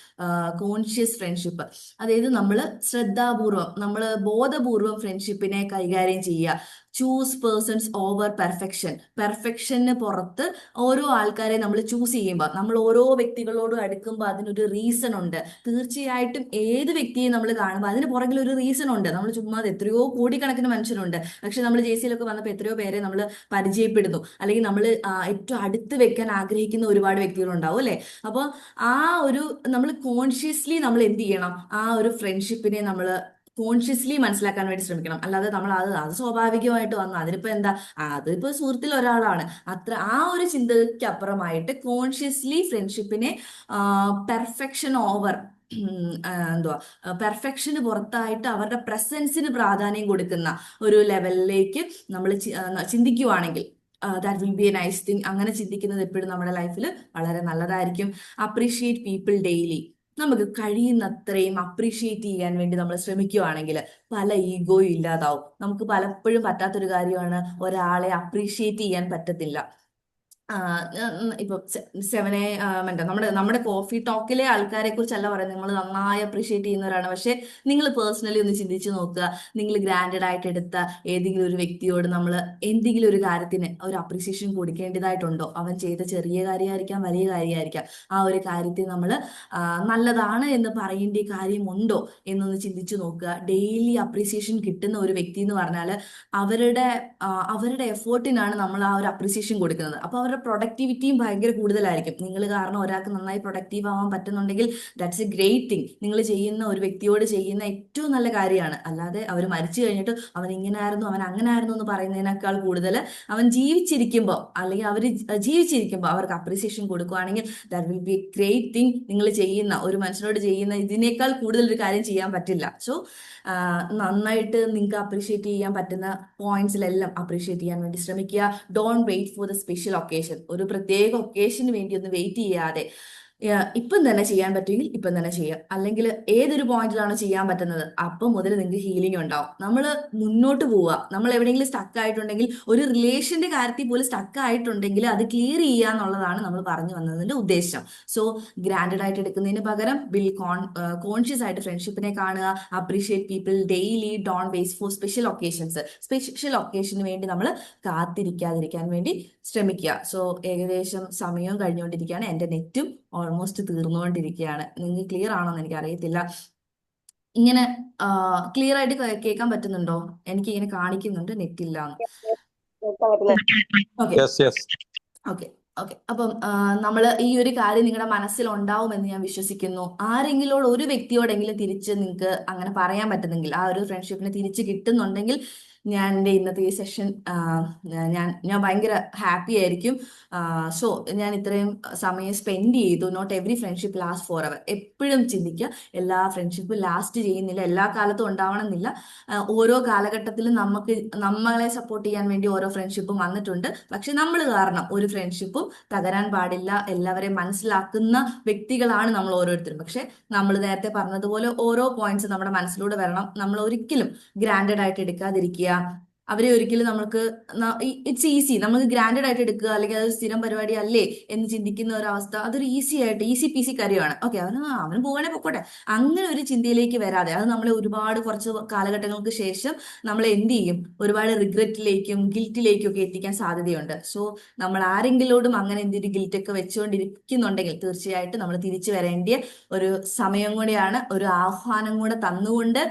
conscious friendship. അതായത് നമ്മൾ ശ്രദ്ധാപൂർവം, നമ്മൾ ബോധപൂർവം ഫ്രണ്ട്ഷിപ്പിനെ കൈകാര്യം ചെയ്യുക. ചൂസ് പേഴ്സൺസ് ഓവർ പെർഫെക്ഷന് പുറത്ത് ഓരോ ആൾക്കാരെ നമ്മൾ ചൂസ് ചെയ്യുമ്പോൾ, നമ്മൾ ഓരോ വ്യക്തികളോടും അടുക്കുമ്പോൾ അതിനൊരു റീസൺ ഉണ്ട്. തീർച്ചയായിട്ടും ഏത് വ്യക്തിയെ നമ്മൾ കാണുമ്പോൾ അതിന് പുറകിൽ ഒരു റീസൺ ഉണ്ട്. നമ്മൾ ചുമ്മാ എത്രയോ കോടിക്കണക്കിന് മനുഷ്യരുണ്ട്, പക്ഷെ നമ്മൾ JCയിലൊക്കെ വന്നപ്പോൾ എത്രയോ പേരെ നമ്മൾ പരിചയപ്പെടുന്നു, അല്ലെങ്കിൽ നമ്മൾ ഏറ്റവും അടുത്ത് വെക്കാൻ ആഗ്രഹിക്കുന്ന ഒരുപാട് വ്യക്തികളുണ്ടാവും അല്ലെ. അപ്പോൾ നമ്മൾ കോൺഷ്യസ്ലി നമ്മൾ എന്ത് ചെയ്യണം, ആ ഒരു ഫ്രണ്ട്ഷിപ്പിനെ നമ്മൾ കോൺഷ്യസ്ലി മനസ്സിലാക്കാൻ വേണ്ടി ശ്രമിക്കണം. അല്ലാതെ നമ്മൾ അത് സ്വാഭാവികമായിട്ട് വന്നു, അതിനിപ്പോ എന്താ, അതിപ്പോ സുഹൃത്തിൽ ഒരാളാണ്, ആ ഒരു ചിന്തയ്ക്ക് അപ്പുറമായിട്ട് കോൺഷ്യസ്ലി ഫ്രണ്ട്ഷിപ്പിനെ പെർഫെക്ഷന് പുറത്തായിട്ട് അവരുടെ പ്രസൻസിന് പ്രാധാന്യം കൊടുക്കുന്ന ഒരു ലെവലിലേക്ക് നമ്മൾ ചിന്തിക്കുവാണെങ്കിൽ that will be a nice thing. അങ്ങനെ ചിന്തിക്കുന്നത് എപ്പോഴും നമ്മുടെ ലൈഫിൽ വളരെ നല്ലതായിരിക്കും. Appreciate people daily. നമുക്ക് കഴിയുന്നത്രയും അപ്രീഷിയേറ്റ് ചെയ്യാൻ വേണ്ടി നമ്മൾ ശ്രമിക്കുകയാണെങ്കിൽ പല ഈഗോയും ഇല്ലാതാവും. നമുക്ക് പലപ്പോഴും പറ്റാത്തൊരു കാര്യമാണ് ഒരാളെ അപ്രീഷിയേറ്റ് ചെയ്യാൻ പറ്റത്തില്ല. ഇപ്പൊ നമ്മുടെ കോഫി ടോക്കിലെ ആൾക്കാരെ കുറിച്ചല്ല പറയുന്നത്, നിങ്ങൾ നന്നായി അപ്രീഷിയേറ്റ് ചെയ്യുന്നവരാണ്. പക്ഷെ നിങ്ങൾ പേഴ്സണലി ഒന്ന് ചിന്തിച്ചു നോക്കുക, നിങ്ങൾ ഗ്രാൻഡഡ് ആയിട്ട് എടുത്ത ഏതെങ്കിലും ഒരു വ്യക്തിയോട് നമ്മൾ എന്തെങ്കിലും ഒരു കാര്യത്തിന് ഒരു അപ്രീസിയേഷൻ കൊടുക്കേണ്ടതായിട്ടുണ്ടോ? അവൻ ചെയ്ത ചെറിയ കാര്യമായിരിക്കാം, വലിയ കാര്യമായിരിക്കാം. ആ ഒരു കാര്യത്തിൽ നമ്മൾ നല്ലതാണ് എന്ന് പറയേണ്ട കാര്യമുണ്ടോ എന്നൊന്ന് ചിന്തിച്ചു നോക്കുക. ഡെയിലി അപ്രീസിയേഷൻ കിട്ടുന്ന ഒരു വ്യക്തി എന്ന് പറഞ്ഞാൽ അവരുടെ എഫേർട്ടിനാണ് നമ്മൾ ആ ഒരു അപ്രീസിയേഷൻ കൊടുക്കുന്നത്. അപ്പോൾ അവരുടെ പ്രൊഡക്ടിവിറ്റിയും ഭയങ്കര കൂടുതലായിരിക്കും. നിങ്ങൾ കാരണം ഒരാൾക്ക് നന്നായി പ്രൊഡക്റ്റീവ് ആവാൻ പറ്റുന്നുണ്ടെങ്കിൽ ദാറ്റ്സ് എ ഗ്രേറ്റ് തിങ്. നിങ്ങൾ ചെയ്യുന്ന ഒരു വ്യക്തിയോട് ചെയ്യുന്ന ഏറ്റവും നല്ല കാര്യമാണ്. അല്ലാതെ അവർ മരിച്ചു കഴിഞ്ഞിട്ട് അവൻ ഇങ്ങനെ ആയിരുന്നു, അവൻ അങ്ങനെ ആയിരുന്നു എന്ന് പറയുന്നതിനേക്കാൾ കൂടുതൽ അവൻ ജീവിച്ചിരിക്കുമ്പോൾ അല്ലെങ്കിൽ അവർ ജീവിച്ചിരിക്കുമ്പോൾ അവർക്ക് അപ്രീസിയേഷൻ കൊടുക്കുകയാണെങ്കിൽ that will be A great thing. നിങ്ങൾ ചെയ്യുന്ന ഒരു മനുഷ്യനോട് ചെയ്യുന്ന ഇതിനേക്കാൾ കൂടുതൽ ഒരു കാര്യം ചെയ്യാൻ പറ്റില്ല. സോ നന്നായിട്ട് നിങ്ങൾക്ക് അപ്രീഷിയേറ്റ് ചെയ്യാൻ പറ്റുന്ന പോയിന്റ്സിലെല്ലാം അപ്രീഷിയേറ്റ് ചെയ്യാൻ വേണ്ടി ശ്രമിക്കുക. Don't wait for the special occasion. ഒരു പ്രത്യേക ഒക്കേഷന് വേണ്ടി ഒന്ന് വെയിറ്റ് ചെയ്യാതെ ഇപ്പം തന്നെ ചെയ്യാൻ പറ്റുമെങ്കിൽ ഇപ്പം തന്നെ ചെയ്യാം. അല്ലെങ്കിൽ ഏതൊരു പോയിന്റിലാണ് ചെയ്യാൻ പറ്റുന്നത് അപ്പം മുതൽ നിങ്ങൾക്ക് ഹീലിംഗ് ഉണ്ടാവും. നമ്മൾ മുന്നോട്ട് പോവുക. നമ്മൾ എവിടെയെങ്കിലും സ്റ്റക്ക് ആയിട്ടുണ്ടെങ്കിൽ, ഒരു റിലേഷന്റെ കാര്യത്തിൽ പോലും സ്റ്റക്ക് ആയിട്ടുണ്ടെങ്കിൽ അത് ക്ലിയർ ചെയ്യുക എന്നുള്ളതാണ് നമ്മൾ പറഞ്ഞു വന്നതിന്റെ ഉദ്ദേശം. സോ ഗ്രാൻഡഡ് ആയിട്ട് എടുക്കുന്നതിന് പകരം കോൺഷ്യസ് ആയിട്ട് ഫ്രണ്ട്ഷിപ്പിനെ കാണുക. Appreciate people daily. Don't wait for special occasions. Special ഒക്കേഷന് വേണ്ടി നമ്മൾ കാത്തിരിക്കാതിരിക്കാൻ വേണ്ടി ശ്രമിക്കുക. സോ ഏകദേശം സമയവും കഴിഞ്ഞുകൊണ്ടിരിക്കുകയാണ്. എൻ്റെ നെറ്റും ഓൾമോസ്റ്റ് തീർന്നുകൊണ്ടിരിക്കുകയാണ്. നിങ്ങൾക്ക് ക്ലിയർ ആണോന്ന് എനിക്ക് അറിയത്തില്ല. ഇങ്ങനെ ക്ലിയർ ആയിട്ട് കേൾക്കാൻ പറ്റുന്നുണ്ടോ? എനിക്ക് ഇങ്ങനെ കാണിക്കുന്നുണ്ട് നെറ്റില്ല. Okay okay okay. അപ്പം നമ്മൾ ഈ ഒരു കാര്യം നിങ്ങളുടെ മനസ്സിൽ ഉണ്ടാവുമെന്ന് ഞാൻ വിശ്വസിക്കുന്നു. ആരെങ്കിലും ഒരു വ്യക്തിയോടെങ്കിലും തിരിച്ച് നിങ്ങൾക്ക് അങ്ങനെ പറയാൻ പറ്റുന്നെങ്കിൽ, ആ ഒരു ഫ്രണ്ട്ഷിപ്പിനെ തിരിച്ച് കിട്ടുന്നുണ്ടെങ്കിൽ ഞാൻ എൻ്റെ ഇന്നത്തെ ഈ സെഷൻ ഞാൻ ഭയങ്കര ഹാപ്പി ആയിരിക്കും. സോ ഞാൻ ഇത്രയും സമയം സ്പെൻഡ് ചെയ്തു. Not every friendship last forever. എപ്പോഴും ചിന്തിക്കുക, എല്ലാ ഫ്രണ്ട്ഷിപ്പും ലാസ്റ്റ് ചെയ്യുന്നില്ല, എല്ലാ കാലത്തും ഉണ്ടാവണമെന്നില്ല. ഓരോ കാലഘട്ടത്തിലും നമ്മളെ സപ്പോർട്ട് ചെയ്യാൻ വേണ്ടി ഓരോ ഫ്രണ്ട്ഷിപ്പും വന്നിട്ടുണ്ട്. പക്ഷെ നമ്മൾ കാരണം ഒരു ഫ്രണ്ട്ഷിപ്പും തകരാൻ പാടില്ല. എല്ലാവരെയും മനസ്സിലാക്കുന്ന വ്യക്തികളാണ് നമ്മൾ ഓരോരുത്തരും. പക്ഷെ നമ്മൾ നേരത്തെ പറഞ്ഞതുപോലെ ഓരോ പോയിന്റ്സ് നമ്മുടെ മനസ്സിലൂടെ വരണം. നമ്മൾ ഒരിക്കലും ഗ്രാൻഡഡ് ആയിട്ട് എടുക്കാതിരിക്കുക. അവരെ ഒരിക്കലും നമുക്ക് ഇറ്റ്സ് ഈസി, നമുക്ക് ഗ്രാൻഡഡ് ആയിട്ട് എടുക്കുക അല്ലെങ്കിൽ അത് സ്ഥിരം പരിപാടി അല്ലേ എന്ന് ചിന്തിക്കുന്ന ഒരവസ്ഥ, അതൊരു ഈസി പീസി കാര്യമാണ്. ഓക്കെ, അവന് പോകണേ പൊക്കോട്ടെ, അങ്ങനെ ഒരു ചിന്തയിലേക്ക് വരാതെ, അത് നമ്മളെ ഒരുപാട് കുറച്ച് കാലഘട്ടങ്ങൾക്ക് ശേഷം നമ്മളെ എന്ത് ചെയ്യും, ഒരുപാട് റിഗ്രറ്റിലേക്കും ഗിൽറ്റിലേക്കും ഒക്കെ എത്തിക്കാൻ സാധ്യതയുണ്ട്. സോ നമ്മൾ ആരെങ്കിലോടും അങ്ങനെ എന്തൊരു ഗിൽറ്റൊക്കെ വെച്ചുകൊണ്ടിരിക്കുന്നുണ്ടെങ്കിൽ തീർച്ചയായിട്ടും നമ്മൾ തിരിച്ചു വരേണ്ടിയ ഒരു സമയം കൂടെയാണ്. ഒരു ആഹ്വാനം കൂടെ തന്നുകൊണ്ട്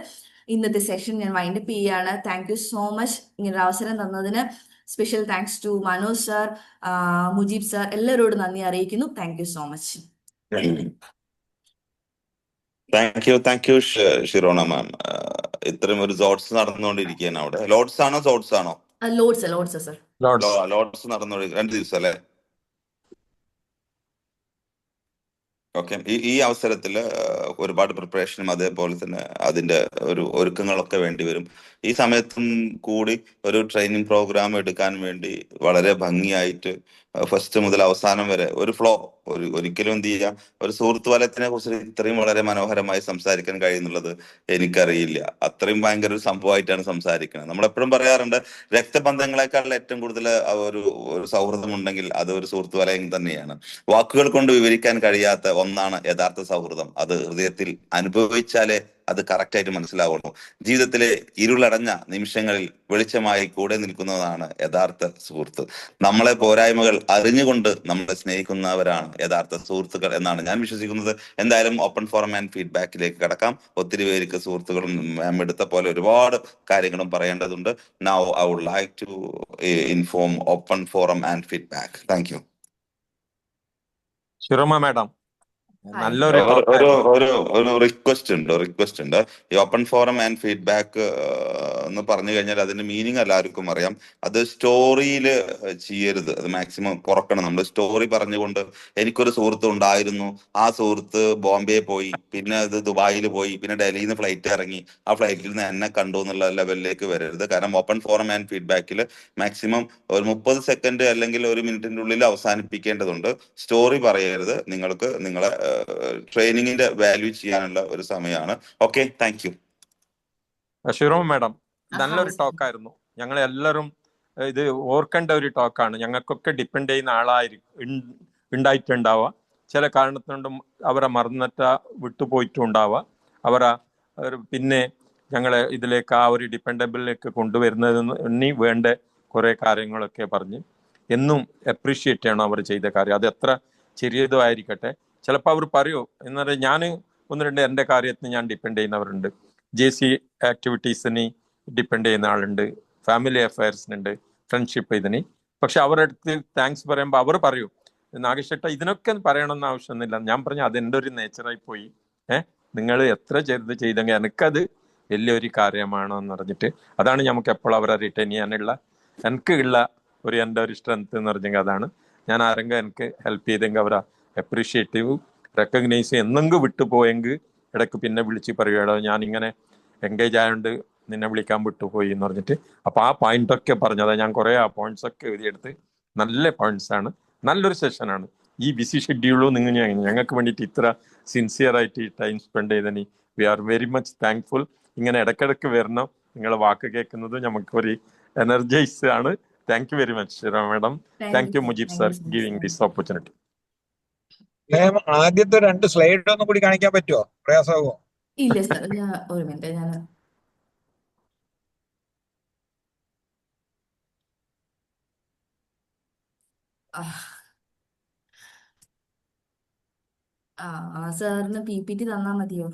ഇന്നത്തെ സെഷൻ ഞാൻ വൈൻഡപ്പ് ചെയ്യാണ്. താങ്ക് യു സോ മച്ച് ഇങ്ങനൊരു അവസരം തന്നതിന്. Special thanks to Manoj sir, Mujeeb sir, എല്ലാവരോടും നന്ദി അറിയിക്കുന്നു. Thank you so much. Thank you Shirona ma'am. ഇത്രയും ഒരു ജോട്സ് നടന്നുകൊണ്ടിരിക്കുകയാണ് അവിടെ. ലോഡ്സ് ആണോ ജോട്സ് ആണോ? Lords sir. ലോഡ്സ് നടന്നുകൊണ്ടിരിക്കുക 2 ദിവസം അല്ലേ? ഓക്കെ. ഈ അവസരത്തിൽ ഒരുപാട് പ്രിപ്പറേഷനും അതേപോലെ തന്നെ അതിന്റെ ഒരു ഒരുക്കങ്ങളൊക്കെ വേണ്ടി വരും. ഈ സമയത്തും കൂടി ഒരു ട്രെയിനിങ് പ്രോഗ്രാം എടുക്കാൻ വേണ്ടി വളരെ ഭംഗിയായിട്ട് ഫസ്റ്റ് മുതൽ അവസാനം വരെ ഒരു ഫ്ലോ, ഒരിക്കലും എന്ത് ചെയ്യുക, ഒരു സുഹൃത്ത് വലയത്തിനെ കുറിച്ച് ഇത്രയും വളരെ മനോഹരമായി സംസാരിക്കാൻ കഴിയുന്നുള്ളത് എനിക്കറിയില്ല. അത്രയും ഭയങ്കര ഒരു സംഭവമായിട്ടാണ് സംസാരിക്കുന്നത്. നമ്മളെപ്പോഴും പറയാറുണ്ട്, രക്തബന്ധങ്ങളെക്കാൾ ഏറ്റവും കൂടുതൽ ഒരു സൗഹൃദം ഉണ്ടെങ്കിൽ അത് ഒരു സുഹൃത്ത് വലയം തന്നെയാണ്. വാക്കുകൾ കൊണ്ട് വിവരിക്കാൻ കഴിയാത്ത ഒന്നാണ് യഥാർത്ഥ സൗഹൃദം. അത് ഹൃദയത്തിൽ അനുഭവിച്ചാലേ അത് കറക്റ്റായിട്ട് മനസ്സിലാവുള്ളൂ. ജീവിതത്തിലെ ഇരുളടഞ്ഞ നിമിഷങ്ങളിൽ വെളിച്ചമായി കൂടെ നിൽക്കുന്നതാണ് യഥാർത്ഥ സുഹൃത്ത്. നമ്മളെ പോരായ്മകൾ അറിഞ്ഞുകൊണ്ട് നമ്മളെ സ്നേഹിക്കുന്നവരാണ് യഥാർത്ഥ സുഹൃത്തുക്കൾ എന്നാണ് ഞാൻ വിശ്വസിക്കുന്നത്. എന്തായാലും ഓപ്പൺ ഫോറം ആൻഡ് ഫീഡ്ബാക്കിലേക്ക് കടക്കാം. ഒത്തിരി പേർക്ക് സുഹൃത്തുക്കളും മാം എടുത്ത പോലെ ഒരുപാട് കാര്യങ്ങളും പറയേണ്ടതുണ്ട്. Now I would like to inform open forum and feedback. Thank you. Shiroma madam, നല്ലൊരു ഒരു റിക്വസ്റ്റ് ഉണ്ട്. ഈ ഓപ്പൺ ഫോറം ആൻഡ് ഫീഡ്ബാക്ക് എന്ന് പറഞ്ഞു കഴിഞ്ഞാൽ അതിന്റെ മീനിങ് എല്ലാവർക്കും അറിയാം. അത് സ്റ്റോറിയിൽ ചെയ്യരുത്, അത് മാക്സിമം കുറക്കണം. നമ്മൾ സ്റ്റോറി പറഞ്ഞുകൊണ്ട് എനിക്കൊരു സുഹൃത്ത് ഉണ്ടായിരുന്നു, ആ സുഹൃത്ത് ബോംബെ പോയി, പിന്നെ അത് ദുബായിൽ പോയി, പിന്നെ ഡൽഹിയിൽ നിന്ന് ഫ്ലൈറ്റ് ഇറങ്ങി, ആ ഫ്ലൈറ്റിൽ നിന്ന് എന്നെ കണ്ടു എന്നുള്ള ലെവലിലേക്ക് വരരുത്. കാരണം ഓപ്പൺ ഫോറം ആൻഡ് ഫീഡ്ബാക്കിൽ മാക്സിമം ഒരു 30 സെക്കൻഡ് അല്ലെങ്കിൽ 1 മിനിറ്റിന്റെ ഉള്ളിൽ അവസാനിപ്പിക്കേണ്ടതുണ്ട്. സ്റ്റോറി പറയരുത്. നിങ്ങൾക്ക് നിങ്ങളെ ട്രെയിനിങ്ങിന്റെ വാല്യൂ ചെയ്യാനുള്ള ഒരു സമയമാണ്. Okay, thank you. Shiro madam, hi നല്ലൊരു സർ. ടോക്കായിരുന്നു. ഞങ്ങൾ എല്ലാവരും ഇത് ഓർക്കേണ്ട ഒരു ടോക്കാണ്. ഞങ്ങൾക്കൊക്കെ ഡിപ്പെൻഡ് ചെയ്യുന്ന ഉണ്ടായിട്ടുണ്ടാവുക. ചില കാരണത്തിനുണ്ടും അവരെ മറന്നിട്ട വിട്ടുപോയിട്ടും ഉണ്ടാവുക. അവരെ പിന്നെ ഞങ്ങളെ ഇതിലേക്ക് ആ ഒരു ഡിപ്പെൻഡബിളിലേക്ക് കൊണ്ടുവരുന്നതിന് വേണ്ട കുറേ കാര്യങ്ങളൊക്കെ പറഞ്ഞ് എന്നും അപ്രീഷിയേറ്റ് ചെയ്യണം അവർ ചെയ്ത കാര്യം. അത് എത്ര ചെറിയതോ ആയിരിക്കട്ടെ. ചിലപ്പോൾ അവർ പറയൂ എന്നാൽ ഞാൻ 1-2 എൻ്റെ കാര്യത്തിന് ഞാൻ ഡിപ്പെൻഡ് ചെയ്യുന്നവരുണ്ട്. JC ആക്ടിവിറ്റീസിന് ഡിപ്പെൻഡ് ചെയ്യുന്ന ആളുണ്ട്, ഫാമിലി അഫയർസിനുണ്ട്, ഫ്രണ്ട്ഷിപ്പ് ഇതിന്. പക്ഷെ അവരുടെ അടുത്ത് താങ്ക്സ് പറയുമ്പോൾ അവർ പറയൂ നാഗേഷേട്ട ഇതിനൊക്കെ പറയണമെന്ന് ആവശ്യമൊന്നുമില്ല. ഞാൻ പറഞ്ഞു അതെൻ്റെ ഒരു നേച്ചറായി പോയി. നിങ്ങൾ എത്ര ചെറുത് ചെയ്തെങ്കിൽ എനിക്കത് വലിയൊരു കാര്യമാണോ എന്ന് പറഞ്ഞിട്ട് അതാണ് നമുക്ക് എപ്പോഴും അവരെ റിട്ടേൺ ചെയ്യാനുള്ള എനിക്കുള്ള എൻ്റെ ഒരു സ്ട്രെങ്ത് എന്ന് പറഞ്ഞെങ്കിൽ അതാണ്. ഞാൻ ആരെങ്കിലും എനിക്ക് ഹെൽപ്പ് ചെയ്തെങ്കിൽ അവരെ അപ്രീഷിയേറ്റീവ് റെക്കഗ്നൈസ് എന്നെങ്കിലും വിട്ടുപോയെങ്കിൽ ഇടയ്ക്ക് പിന്നെ വിളിച്ച് പറയുകയോ ഞാനിങ്ങനെ എൻഗേജ് ആയതുകൊണ്ട് നിന്നെ വിളിക്കാൻ വിട്ടുപോയി എന്ന് പറഞ്ഞിട്ട്. അപ്പോൾ ആ പോയിന്റൊക്കെ പറഞ്ഞത് ഞാൻ കുറേ ആ പോയിന്റ്സ് ഒക്കെ എഴുതിയെടുത്ത്. നല്ല പോയിന്റ്സ് ആണ്, നല്ലൊരു സെഷനാണ്. ഈ ബിസി ഷെഡ്യൂളും ഞങ്ങൾക്ക് വേണ്ടിയിട്ട് ഇത്ര സിൻസിയറായിട്ട് ടൈം സ്പെൻഡ് ചെയ്തതിന് we are very much thankful. ഇങ്ങനെ ഇടയ്ക്കിടയ്ക്ക് വരണം, നിങ്ങളെ വാക്ക് കേൾക്കുന്നത് നമുക്കൊരു എനർജൈസ് ആണ്. Thank you very much Shiro madam. Thank you Mujeeb sir giving this opportunity. ആദ്യത്തെ 2 സ്ലൈഡ് ഒന്നും കൂടി കാണിക്കാൻ പറ്റുമോ? പ്രയാസമാകുമോ? ഇല്ല സർ, ഞാൻ ഒരു മിനിറ്റ് ഞാൻ സാറിന് PPT തന്നാ മതിയോ?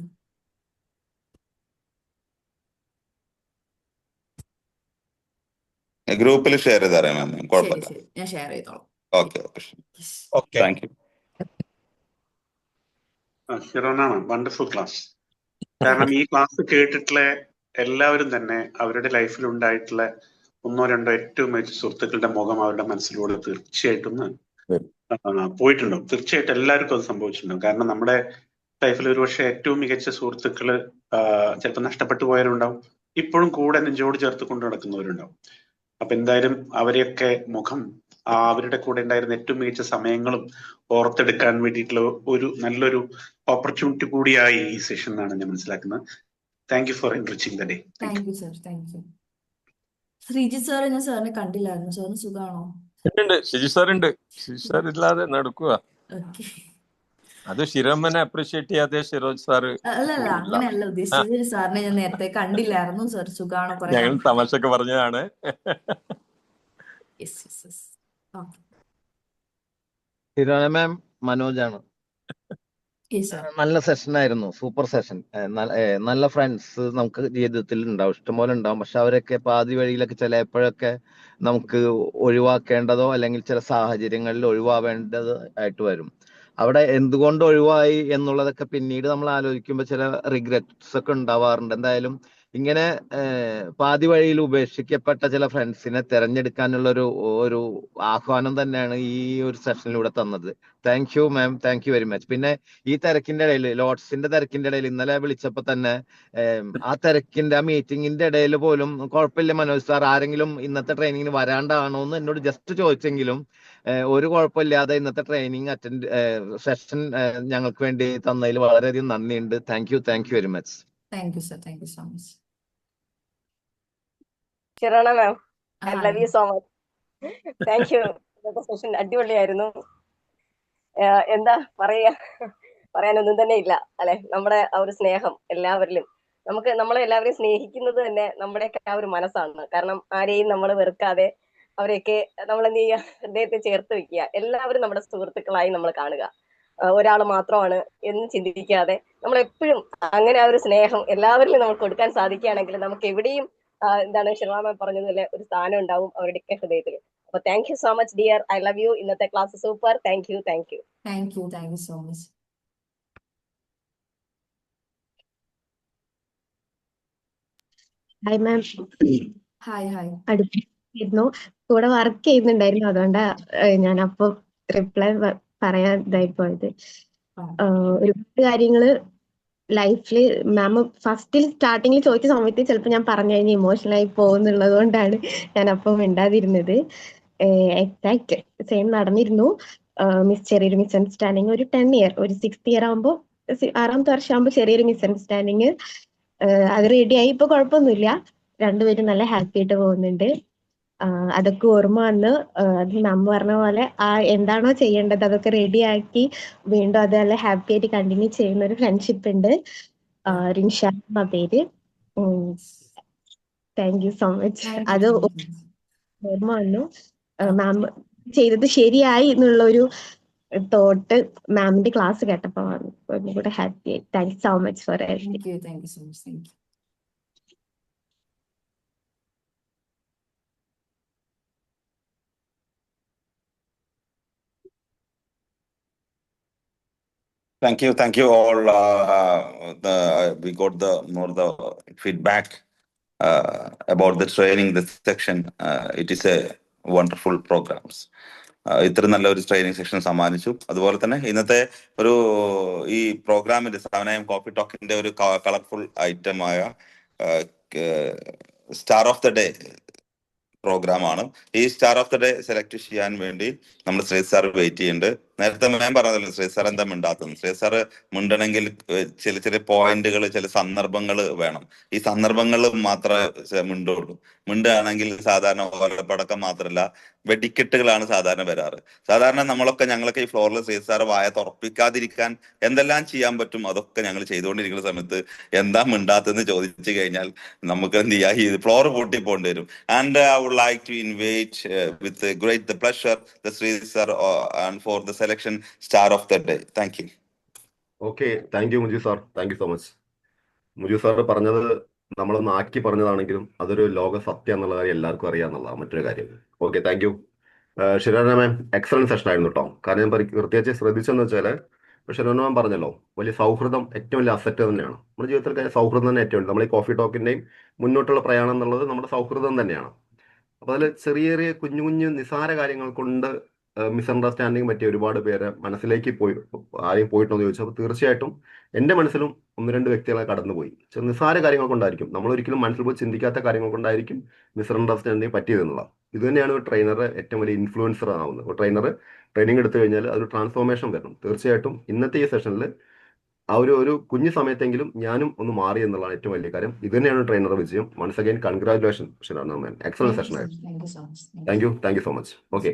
ഗ്രൂപ്പിൽ ഷെയർ ചെയ്തറിയാം മാം, ശരി കുഴപ്പമില്ല. ശരി, ഞാൻ ഷെയർ ചെയ്തോളാം. Okay okay, Yes. Okay. Thank you. ഷിറോനാണ് വണ്ടർഫുൾ ക്ലാസ്. കാരണം ഈ ക്ലാസ് കേട്ടിട്ടുള്ള എല്ലാവരും തന്നെ അവരുടെ ലൈഫിൽ ഉണ്ടായിട്ടുള്ള 1-2 ഏറ്റവും മികച്ച സുഹൃത്തുക്കളുടെ മുഖം അവരുടെ മനസ്സിലൂടെ തീർച്ചയായിട്ടും പോയിട്ടുണ്ടാവും. തീർച്ചയായിട്ടും എല്ലാവർക്കും അത് സംഭവിച്ചിട്ടുണ്ടാവും. കാരണം നമ്മുടെ ലൈഫിൽ ഒരുപക്ഷെ ഏറ്റവും മികച്ച സുഹൃത്തുക്കള് ചിലപ്പോൾ നഷ്ടപ്പെട്ടു പോയവരുണ്ടാവും, ഇപ്പോഴും കൂടെ നെഞ്ചോട് ചേർത്ത് കൊണ്ട് നടക്കുന്നവരുണ്ടാവും. അപ്പൊ എന്തായാലും അവരെയൊക്കെ മുഖം അവരുടെ കൂടെ ഉണ്ടായിരുന്ന ഏറ്റവും മികച്ച സമയങ്ങളും ഓർത്തെടുക്കാൻ വേണ്ടിയിട്ടുള്ള ഒരു നല്ലൊരു ഓപ്പർച്യൂണിറ്റി കൂടിയായി ഈ സെഷൻ എന്നാണ് ഞാൻ മനസ്സിലാക്കുന്നത്. Thank you for enriching the day. Thank you sir, thank U. Sreejith sir, ഞാൻ സാറിനെ കണ്ടില്ലായിരുന്നു. സാറിന് സുഖമാണോ? ഉണ്ട്, ഷിജി സാർ ഉണ്ട്. ഷിജി സാർ ഇല്ലാതെ നടക്കുക. ഓക്കെ. അത് ഷിരോമനെ അപ്രീഷിയേറ്റ് ചെയ്യാതെ ഷിറോജ് സാറ് അല്ലല്ല, അങ്ങനെയല്ല ഉദ്ദേശിച്ചത്. സാറിനെ ഞാൻ നേരത്തെ കണ്ടില്ലായിരുന്നു. സാർ സുഖമാണോ? ഞങ്ങൾ തമാശക്ക് പറഞ്ഞതാണ്. ഹിരോന മാം, മനോജാണ്. നല്ല സെഷൻ ആയിരുന്നു, സൂപ്പർ സെഷൻ. നല്ല ഫ്രണ്ട്സ് നമുക്ക് ജീവിതത്തിൽ ഉണ്ടാവും, ഇഷ്ടംപോലെ ഉണ്ടാവും. പക്ഷെ അവരൊക്കെ പാതി വഴിയിലൊക്കെ ചിലപ്പോഴൊക്കെ നമുക്ക് ഒഴിവാക്കേണ്ടതോ അല്ലെങ്കിൽ ചില സാഹചര്യങ്ങളിൽ ഒഴിവാവേണ്ടത് ആയിട്ട് വരും. അവിടെ എന്തുകൊണ്ട് ഒഴിവായി എന്നുള്ളതൊക്കെ പിന്നീട് നമ്മൾ ആലോചിക്കുമ്പോൾ ചില റിഗ്രറ്റ്സ് ഒക്കെ ഉണ്ടാവാറുണ്ട്. എന്തായാലും ഇങ്ങനെ പാതി വഴിയിൽ ഉപേക്ഷിക്കപ്പെട്ട ചില ഫ്രണ്ട്സിനെ തെരഞ്ഞെടുക്കാനുള്ള ഒരു ആഹ്വാനം തന്നെയാണ് ഈ ഒരു സെഷനിലൂടെ തന്നത്. Thank you ma'am, thank you very much. പിന്നെ ഈ തിരക്കിന്റെ ഇടയിൽ, ലോഡ്സിന്റെ തിരക്കിന്റെ ഇടയിൽ ഇന്നലെ വിളിച്ചപ്പോ തന്നെ ആ തിരക്കിന്റെ ആ മീറ്റിംഗിന്റെ ഇടയിൽ പോലും കുഴപ്പമില്ല മനോജ് സാർ, ആരെങ്കിലും ഇന്നത്തെ ട്രെയിനിങ്ങിന് വരാണ്ടാണോ എന്ന് എന്നോട് ജസ്റ്റ് ചോദിച്ചെങ്കിലും ഒരു കുഴപ്പമില്ലാതെ ഇന്നത്തെ ട്രെയിനിങ് സെഷൻ ഞങ്ങൾക്ക് വേണ്ടി തന്നതിൽ വളരെയധികം നന്ദിയുണ്ട്. Thank you very much. Thank you sir, thank you so much. Shirona ma'am, I love you so much. Thank you. ഇന്നത്തെ സെഷൻ അടിപൊളിയായിരുന്നു. എന്താ പറയാനൊന്നും തന്നെ ഇല്ല അല്ലെ. നമ്മുടെ ആ ഒരു സ്നേഹം എല്ലാവരിലും, നമ്മളെ എല്ലാവരെയും സ്നേഹിക്കുന്നത് തന്നെ നമ്മുടെയൊക്കെ ആ ഒരു മനസ്സാണ്. കാരണം ആരെയും നമ്മൾ വെറുക്കാതെ അവരെയൊക്കെ നമ്മൾ എന്ത് ചെയ്യുക, ഹൃദയത്തെ ചേർത്ത് വെക്കുക. എല്ലാവരും നമ്മുടെ സുഹൃത്തുക്കളായി നമ്മൾ കാണുക. ഒരാൾ മാത്രമാണ് എന്ന് ചിന്തിക്കാതെ നമ്മൾ എപ്പോഴും അങ്ങനെ ആ ഒരു സ്നേഹം എല്ലാവരിലും നമുക്ക് കൊടുക്കാൻ സാധിക്കുകയാണെങ്കിൽ നമുക്ക് എവിടെയും എന്താണ് ഷിറോണ പറഞ്ഞതുപോലെ ഒരു സ്ഥാനം ഉണ്ടാവും അവരുടെയൊക്കെ ഹൃദയത്തിൽ. അപ്പൊ thank you so much dear, I love you. ഇന്നത്തെ class super. Thank you so much. Hi ma'am. Hi hi. അടുത്തിരുന്നു, കൂടെ വർക്ക് ചെയ്യുന്നുണ്ടായിരുന്നു, അതുകൊണ്ടാ ഞാൻ അപ്പൊ റിപ്ലൈ പറയാൻ ഇതായി പോയത്. ഒരുപാട് കാര്യങ്ങള് ലൈഫില് മാം ഫസ്റ്റിൽ സ്റ്റാർട്ടിങ്ങിൽ ചോദിച്ച സമയത്ത് ചിലപ്പോൾ ഞാൻ പറഞ്ഞു കഴിഞ്ഞാൽ ഇമോഷണൽ ആയി പോകുന്നുള്ളത് കൊണ്ടാണ് ഞാൻ അപ്പം മിണ്ടാതിരുന്നത്. എക്സാക്ട് സെയിം നടന്നിരുന്നു. ചെറിയൊരു മിസ്അണ്ടർസ്റ്റാൻഡിങ് ഒരു 10 ഇയർ, ഒരു 6th ഇയർ ആകുമ്പോൾ 6ാമത്തെ വർഷം ആകുമ്പോൾ ചെറിയൊരു മിസ്അണ്ടർസ്റ്റാൻഡിങ്. അത് റെഡിയായി, ഇപ്പൊ കുഴപ്പമൊന്നുമില്ല, രണ്ടുപേരും നല്ല ഹാപ്പി ആയിട്ട് പോകുന്നുണ്ട്. അതൊക്കെ ഓർമ്മ വന്ന് അത് മാം പറഞ്ഞ പോലെ എന്താണോ ചെയ്യേണ്ടത് അതൊക്കെ റെഡിയാക്കി വീണ്ടും അത് നല്ല ഹാപ്പി ആയിട്ട് കണ്ടിന്യൂ ചെയ്യുന്ന ഒരു ഫ്രണ്ട്ഷിപ്പ് ഉണ്ട്. റിൻഷ എന്ന പേര്. Thank you so much. അത് ഓർമ്മ വന്നു. മാം ചെയ്തത് ശരിയായി എന്നുള്ള ഒരു തോട്ട് മാമിന്റെ ക്ലാസ് കേട്ടപ്പോ ഒന്നും കൂടെ ഹാപ്പി ആയി. Thank you so much for everything. Thank you so much. Thank U. Thank you all. We got the feedback about the training, this section. It is a wonderful programs. ഇത്ര നല്ലൊരു ട്രെയിനിങ് സെക്ഷൻ സമ്മാനിച്ചു. അതുപോലെ തന്നെ ഇന്നത്തെ ഒരു ഈ പ്രോഗ്രാമിന്റെ 7am കോഫി ടോക്കിന്റെ ഒരു കളർഫുൾ ഐറ്റമായ സ്റ്റാർ ഓഫ് ദ ഡേ പ്രോഗ്രാമാണ്. ഈ star of the day select ചെയ്യാൻ വേണ്ടി നമ്മൾ ശ്രീ സാർ വെയിറ്റ് ചെയ്യുന്നുണ്ട്. നേരത്തെ ഞാൻ പറഞ്ഞതല്ലോ ശ്രീ സാർ എന്താ മിണ്ടാത്തത്. ശ്രീ സാർ മിണ്ടണമെങ്കിൽ ചില പോയിന്റുകൾ, ചില സന്ദർഭങ്ങൾ വേണം. ഈ സന്ദർഭങ്ങൾ മാത്രമേ മിണ്ടുള്ളൂ. മിണ്ടുകയാണെങ്കിൽ സാധാരണ ഓലപ്പടക്കം മാത്രമല്ല വെടിക്കെട്ടുകളാണ് സാധാരണ വരാറ്. സാധാരണ ഞങ്ങളൊക്കെ ഈ ഫ്ലോറിൽ ശ്രീ സാർ വായ തുറപ്പിക്കാതിരിക്കാൻ എന്തെല്ലാം ചെയ്യാൻ പറ്റും അതൊക്കെ ഞങ്ങൾ ചെയ്തുകൊണ്ടിരിക്കുന്ന സമയത്ത് എന്താ മിണ്ടാത്തെന്ന് ചോദിച്ചു കഴിഞ്ഞാൽ നമുക്ക് എന്ത് ചെയ്യാ, ഈ ഫ്ലോർ പൂട്ടി പോകേണ്ടി വരും. And I would like to invite with great pleasure the Shri sir and for the selection star of the day. Thank you. Okay, thank you Mujeeb sir. Thank you so much. Mujeeb sir പറഞ്ഞത് നമ്മളൊന്ന് ആക്കി പറഞ്ഞതാണെങ്കിലും അതൊരു ലോക സത്യം എന്നുള്ള കാര്യം എല്ലാവർക്കും അറിയാമെന്നുള്ളതാണ് മറ്റൊരു കാര്യം. Okay, thank you. Shirana ma'am excellent session ആയിരുന്നു കേട്ടോ. കാരണം ഞാൻ പ്രത്യേകിച്ച് ശ്രദ്ധിച്ചെന്ന് വെച്ചാൽ ഷിരാന മാം പറഞ്ഞല്ലോ, വലിയ സൗഹൃദം ഏറ്റവും വലിയ അസറ്റ് തന്നെയാണ് നമ്മുടെ ജീവിതത്തിൽ. സൗഹൃദം തന്നെ ഏറ്റവും നമ്മൾ ഈ കോഫി ടോക്കിന്റെയും മുന്നോട്ടുള്ള പ്രയാണം എന്നുള്ളത് നമ്മുടെ സൗഹൃദം തന്നെയാണ്. അപ്പോൾ അതിൽ ചെറിയ ചെറിയ കുഞ്ഞു കുഞ്ഞു നിസാര കാര്യങ്ങൾ കൊണ്ട് മിസ്അണ്ടർസ്റ്റാൻഡിങ് പറ്റിയ ഒരുപാട് പേര് മനസ്സിലേക്ക് ആരെയും പോയിട്ടുണ്ടോ എന്ന് ചോദിച്ചപ്പോൾ തീർച്ചയായിട്ടും എൻ്റെ മനസ്സിലും 1-2 വ്യക്തികളെ കടന്നുപോയി. നിസ്സാര കാര്യങ്ങൾ കൊണ്ടായിരിക്കും, നമ്മൾ ഒരിക്കലും മനസ്സിൽ പോയി ചിന്തിക്കാത്ത കാര്യങ്ങൾ കൊണ്ടായിരിക്കും മിസ്അണ്ടർസ്റ്റാൻഡിങ് പറ്റിയതെന്നുള്ള. ഇത് തന്നെയാണ് ഒരു ട്രെയിനറെ ഏറ്റവും വലിയ ഇൻഫ്ലുവൻസർ ആവുന്നത്. ഒരു ട്രെയിനർ ട്രെയിനിങ് എടുത്തു കഴിഞ്ഞാൽ അതൊരു ട്രാൻസ്ഫോർമേഷൻ വരണം. തീർച്ചയായിട്ടും ഇന്നത്തെ ഈ സെഷനിൽ ആ ഒരു കുഞ്ഞു സമയത്തെങ്കിലും ഞാനും ഒന്ന് മാറി എന്നുള്ളതാണ് ഏറ്റവും വലിയ കാര്യം. ഇത് തന്നെയാണ് ട്രെയിനറുടെ വിജയം. Once again congratulation. Excellent session ആയിരുന്നു. Thank you so much. Okay.